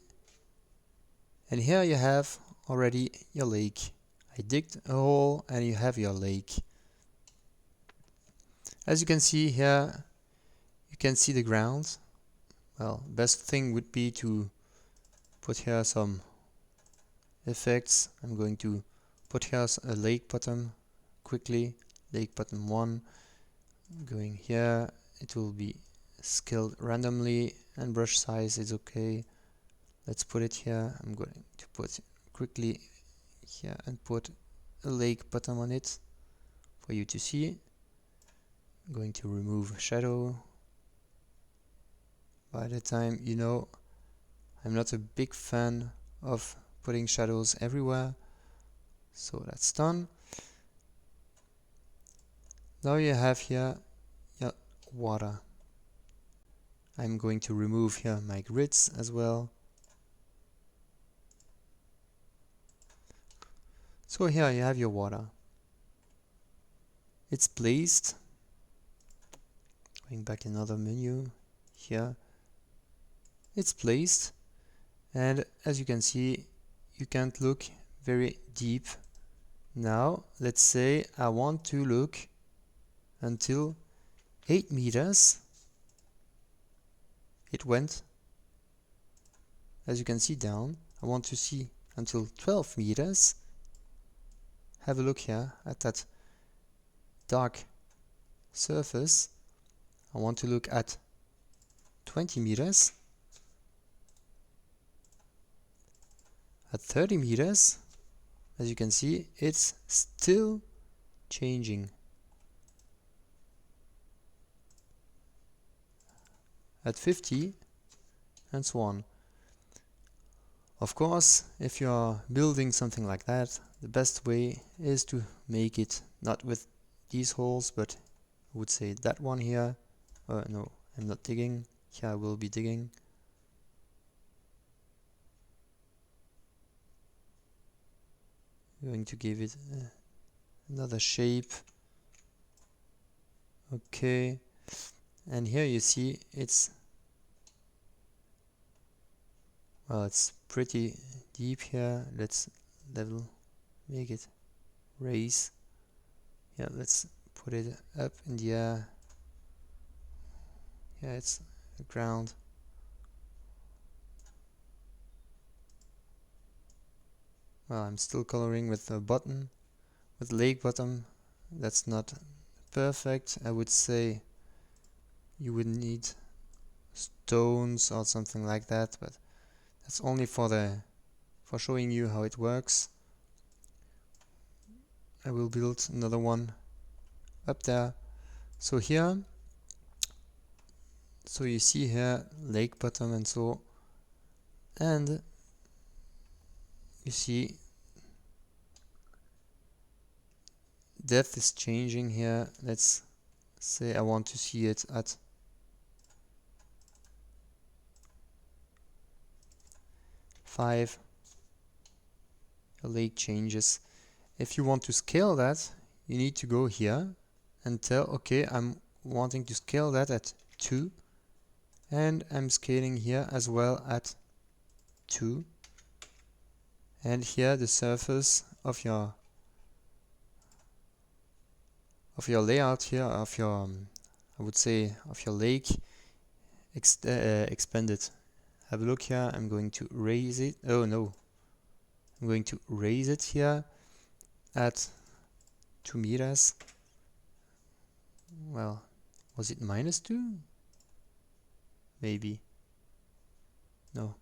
And here you have already your lake. I digged a hole and you have your lake. As you can see here, you can see the ground. Well, best thing would be to put here some effects. I'm going to put here a lake bottom quickly. Lake bottom 1. Going here, it will be scaled randomly and brush size is okay. Let's put it here. I'm going to put quickly here and put a lake bottom on it for you to see. I'm going to remove shadow. By the time, you know, I'm not a big fan of putting shadows everywhere. So that's done. Now you have here your water. I'm going to remove here my grids as well. So here you have your water. It's placed. Going back another menu here. It's placed, and as you can see, you can't look very deep. Now let's say I want to look until 8 meters. It went, as you can see, down. I want to see until 12 meters. Have a look here at that dark surface. I want to look at 20 meters. At 30 meters, as you can see, it's still changing. At 50, and so on. Of course, if you are building something like that, the best way is to make it not with these holes, but I would say that one here. No, I'm not digging. Here I will be digging. I'm going to give it another shape. Okay, and here you see it's, well, it's pretty deep here. Let's level, make it raise. Yeah, let's put it up in the air. Yeah, it's the ground. Well, I'm still coloring with the bottom, with lake bottom. That's not perfect. I would say you would need stones or something like that, but that's only for showing you how it works. I will build another one up there. So here, so you see here lake bottom and so, and you see depth is changing here. Let's say I want to see it at 5. The lake changes. If you want to scale that, you need to go here and tell, okay, I'm wanting to scale that at 2, and I'm scaling here as well at 2, and here the surface of your layout here, of your I would say of your lake expanded. Have a look here. I'm going to raise it. Oh no, I'm going to raise it here at 2 meters. Well, was it -2? Maybe. No.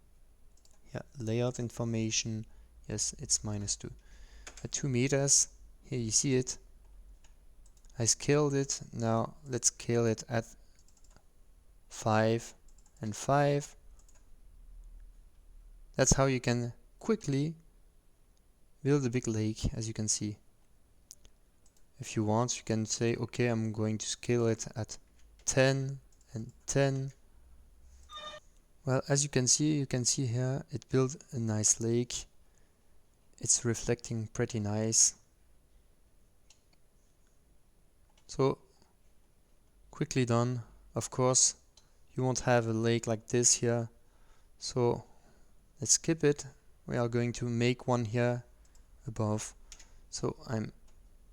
Yeah, layout information. Yes, it's -2. At 2 meters, here you see it. I scaled it. Now let's scale it at 5 and 5. That's how you can quickly build a big lake, as you can see. If you want, you can say, okay, I'm going to scale it at 10 and 10. Well, as you can see here, it built a nice lake. It's reflecting pretty nice. So, quickly done. Of course, you won't have a lake like this here. So, let's skip it. We are going to make one here above. So, I'm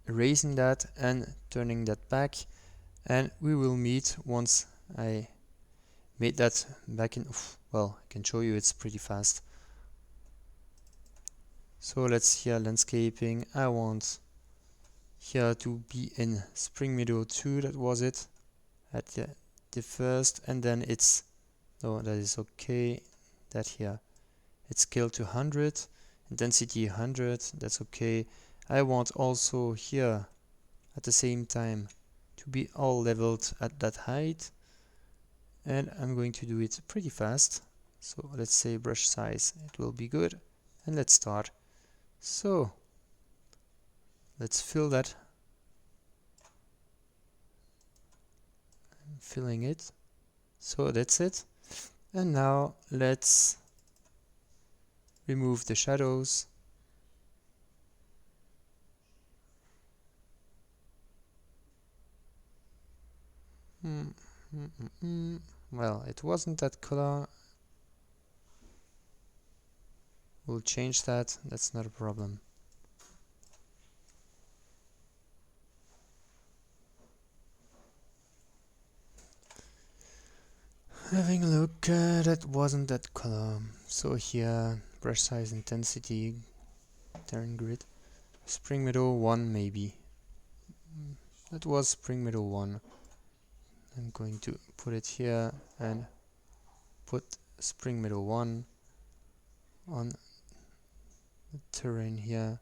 erasing that and turning that back, and we will meet once I made that back in. Well, I can show you, it's pretty fast. So let's here landscaping. I want here to be in Spring Meadow 2, that was it, at the first, and then it's, no, that is okay, that here it's scaled to 100, intensity 100, that's okay. I want also here at the same time to be all leveled at that height, and I'm going to do it pretty fast. So let's say brush size, it will be good, and let's start. So let's fill that. I'm filling it. So that's it. And now let's remove the shadows. Well, it wasn't that color. We'll change that, that's not a problem. Having a look, that wasn't that color. So here, brush size, intensity, turn grid. Spring Meadow 1 maybe. That was Spring Meadow 1. I'm going to put it here and put Spring Meadow 1 on the terrain here.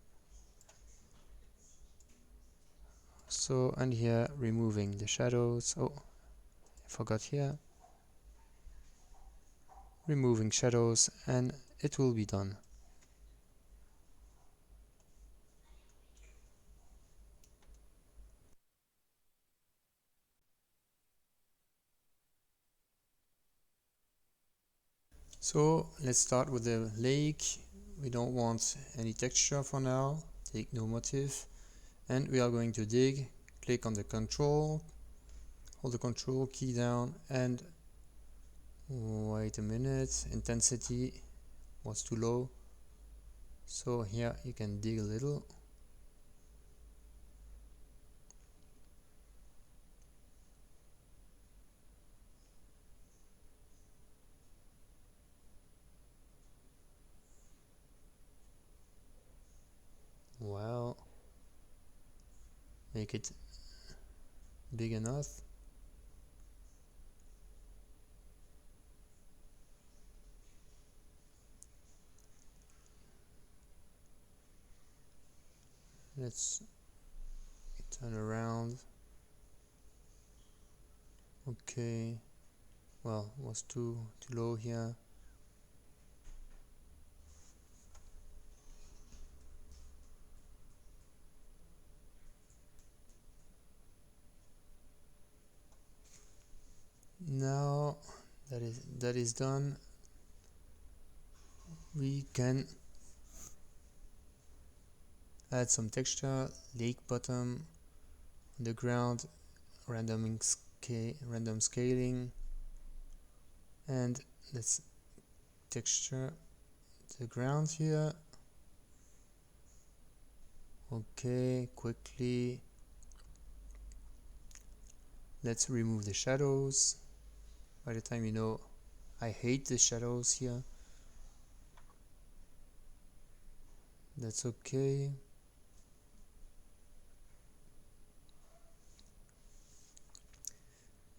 So, and here removing the shadows. Oh, I forgot here. Removing shadows, and it will be done. So let's start with the lake. We don't want any texture for now. Take no motif, and we are going to dig. Click on the control, hold the control key down, and wait a minute, intensity was too low. So here you can dig a little. Well, make it big enough. Let's turn around. Okay, well, was too low here. Now that is done, we can add some texture, lake bottom, on the ground, random scaling, and let's texture the ground here. Okay, quickly. Let's remove the shadows. By the time you know, I hate the shadows here. That's okay.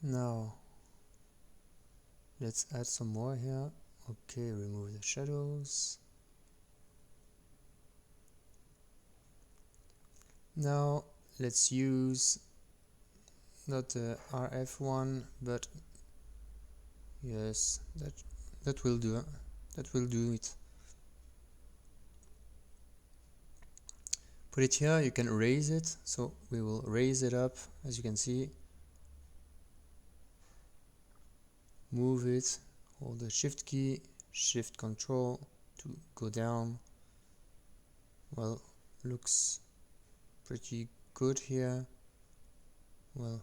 Now, let's add some more here. Okay, remove the shadows. Now, let's use not the RF one, but yes, that will do. That will do it. Put it here, you can raise it, so we will raise it up, as you can see. Move it, hold the shift key, shift control to go down. Well, looks pretty good here. Well,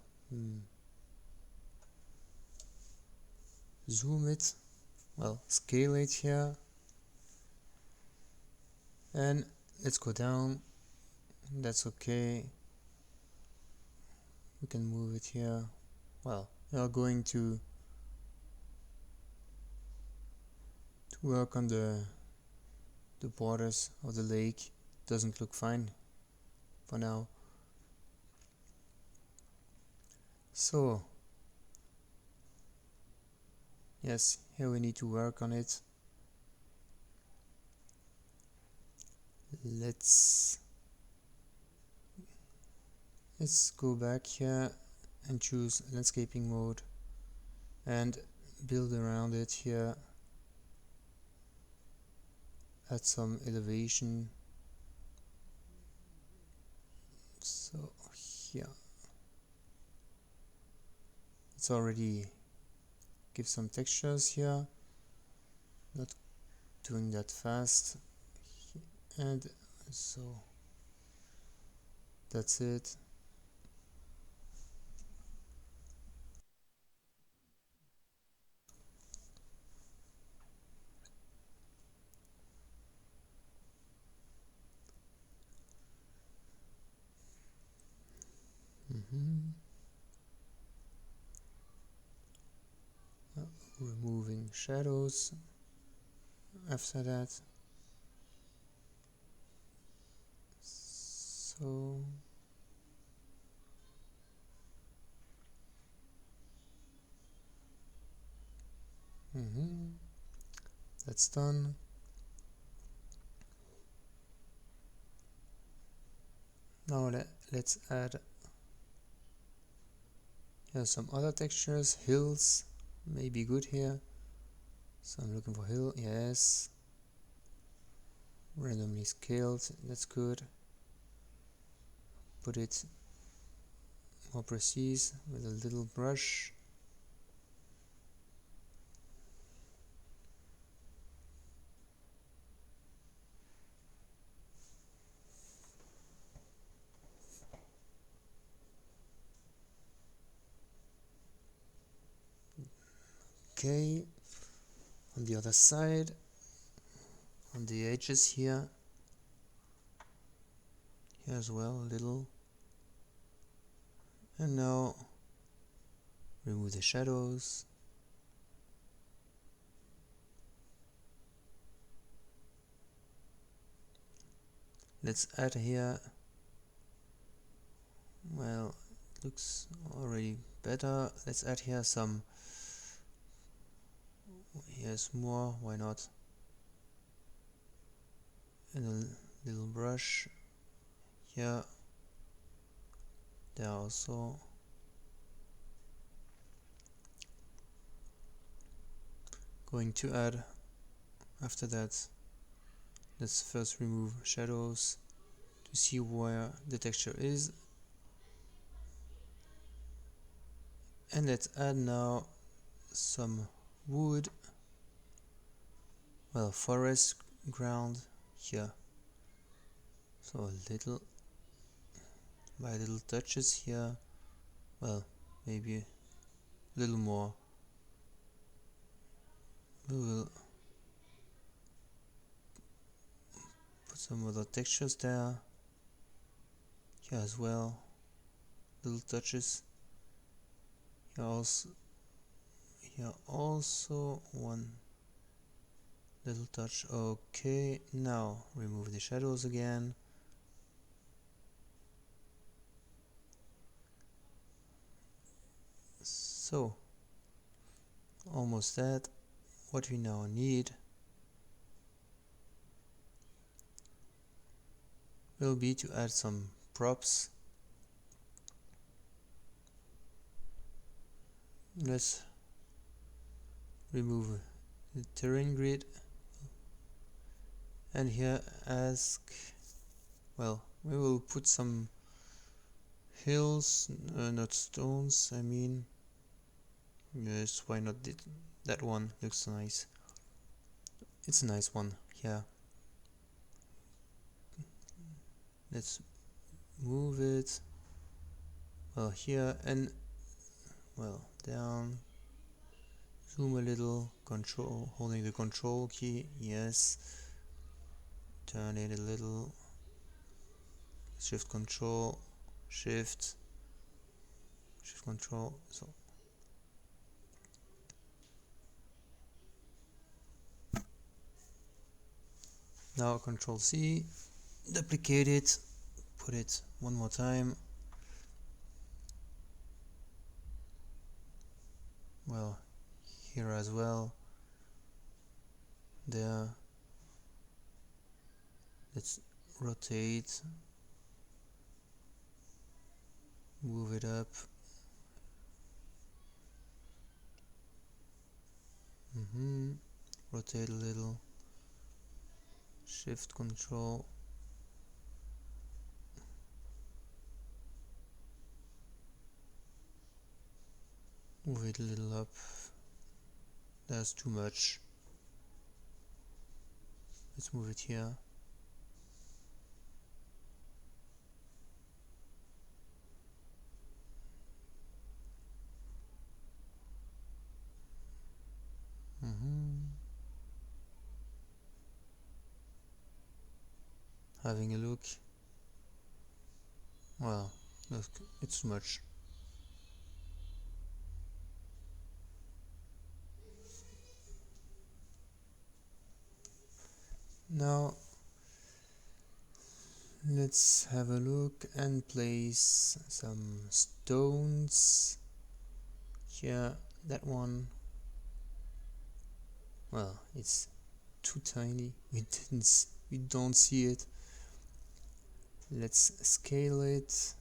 zoom it, well, scale it here, and let's go down. That's okay. We can move it here. Well, we are going to work on the borders of the lake. Doesn't look fine for now. So yes, here we need to work on it. Let's go back here and choose landscaping mode. and build around it here. Add some elevation. So here it's already give some textures here, not doing that fast, and so that's it. Removing shadows after that. So that's done. Now let's add some other textures. Hills may be good here. So I'm looking for hill, yes. Randomly scaled, that's good. Put it more precise with a little brush. Okay, on the other side, on the edges here as well, a little. And now remove the shadows. Let's add here, well, it looks already better. Let's add here some, here's more, why not? And a little brush here, there also. Going to add, after that, let's first remove shadows to see where the texture is. And let's add now some wood, well, forest ground here. So a little, by little touches here, well, maybe a little more. We will put some other textures there, here as well, little touches. Here also one little touch. Okay, now remove the shadows again. So almost that. What we now need will be to add some props. Let's remove the terrain grid and here we will put some hills, not stones, I mean. Yes, why not? That one looks nice. It's a nice one, yeah. Let's move it, well, here and, well, down. Zoom a little, holding the control key, yes. Turn it a little. Shift control, shift control, so. Now Ctrl C, duplicate it, put it one more time. Well, here as well. There. Let's rotate. Move it up. Rotate a little. Shift control. Move it a little up. That's too much. Let's move it here. Having a look. Well, it's too much. Now let's have a look and place some stones. Here, that one. Well, it's too tiny. We don't see it. Let's scale it.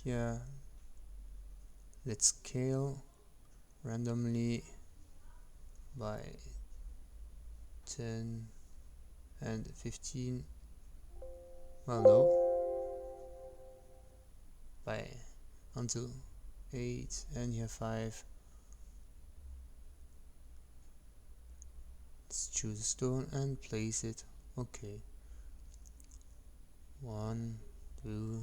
Here, let's scale randomly by 10 and 15. Well, no, by until 8, and here 5. Let's choose a stone and place it. Okay. 1, 2.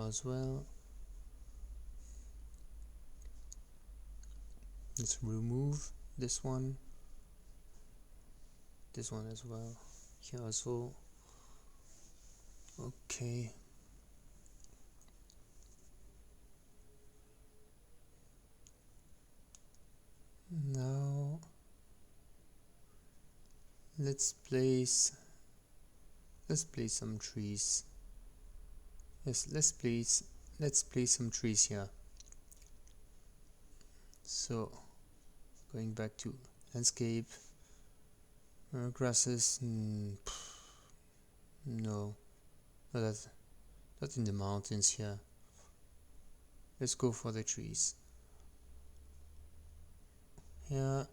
As well. Let's remove this one as well. Here also. Okay. Now let's place some trees. Yes, let's place some trees here. So going back to landscape, grasses, no, not in the mountains here. Let's go for the trees. Here,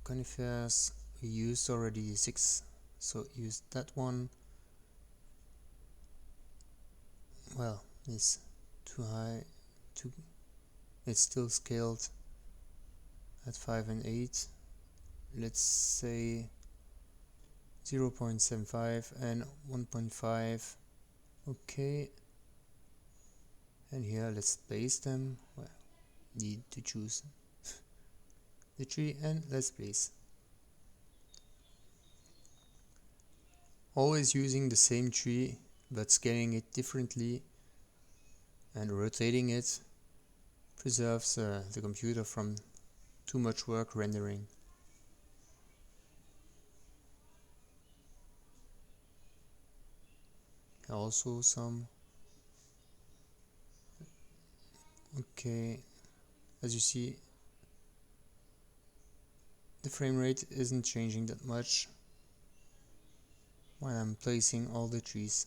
conifers, we used already 6, so use that one. Well, it's too high, it's still scaled at 5 and 8. Let's say 0.75 and 1.5. Okay. And here let's place them. Well, need to choose the tree and let's place. Always using the same tree but scaling it differently and rotating it preserves the computer from too much work rendering. Also some. Okay, as you see, the frame rate isn't changing that much while I'm placing all the trees.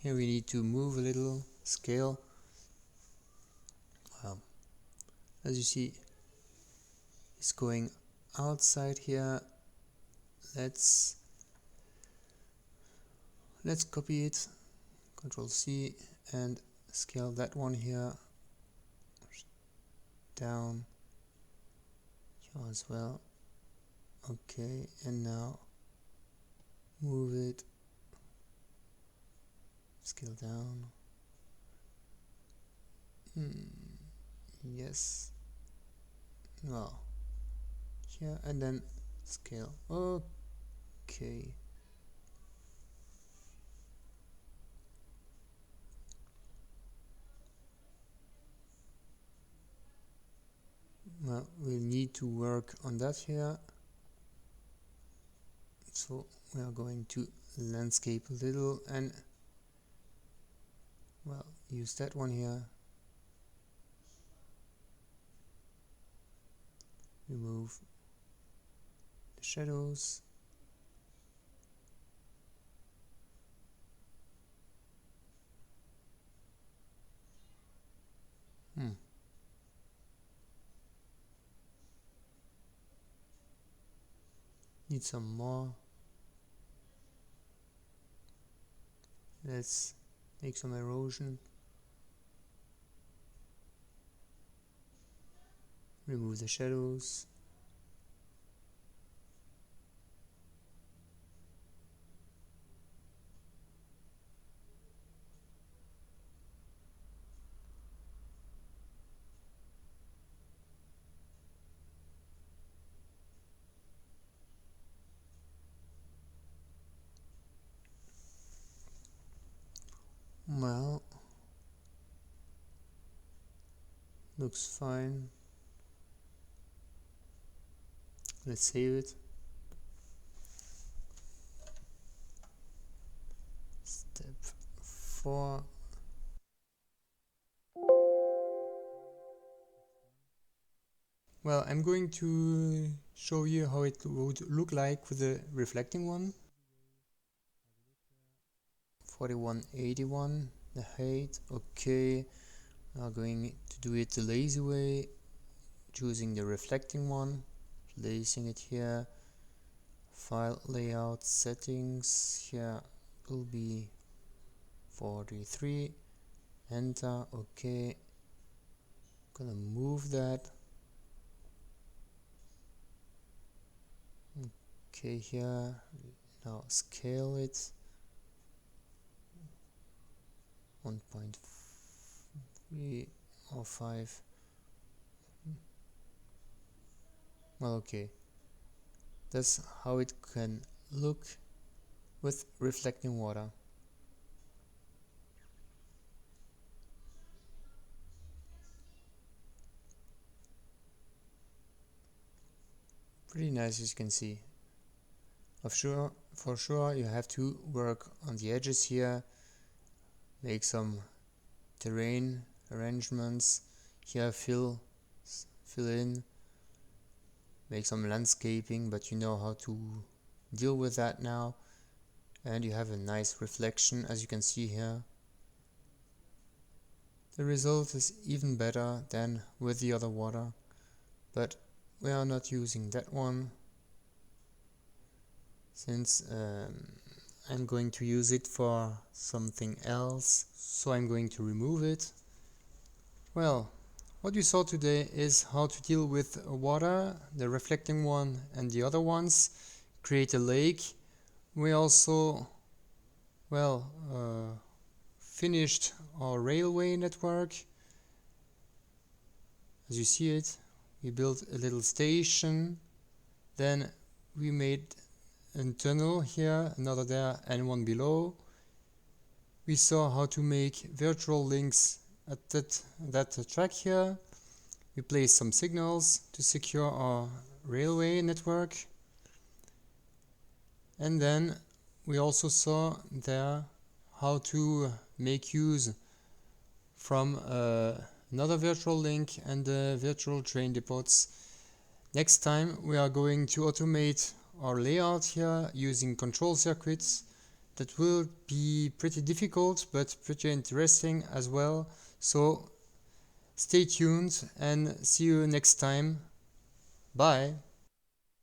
Here we need to move a little, scale. As you see, it's going outside here. Let's copy it, Ctrl+C, and scale that one here down here as well. Okay, and now move it, scale down. Yes. Well, here and then scale. Okay. Well, we need to work on that here. So we are going to landscape a little and well, use that one here. Remove the shadows. Need some more. Let's make some erosion. Remove the shadows. Well, looks fine. Let's save it. Step 4. Well, I'm going to show you how it would look like with the reflecting one. 4181, the height, okay. Now going to do it the lazy way, choosing the reflecting one, placing it here. File layout settings, here will be 43, enter, okay. Gonna move that. Okay, here, now scale it. 1.3 or 5. Well, okay. That's how it can look with reflecting water. Pretty nice, as you can see. For sure you have to work on the edges here, make some terrain arrangements here, fill in, make some landscaping, but you know how to deal with that now, and you have a nice reflection, as you can see here. The result is even better than with the other water, but we are not using that one since I'm going to use it for something else, so I'm going to remove it. Well, what we saw today is how to deal with water, the reflecting one and the other ones, create a lake. We also, well, finished our railway network. As you see it, we built a little station, then we made a tunnel here, another there and one below. We saw how to make virtual links at that track here. We placed some signals to secure our railway network. And then we also saw there how to make use from another virtual link and the virtual train depots. Next time we are going to automate our layout here using control circuits. That will be pretty difficult but pretty interesting as well. So stay tuned and see you next time. Bye.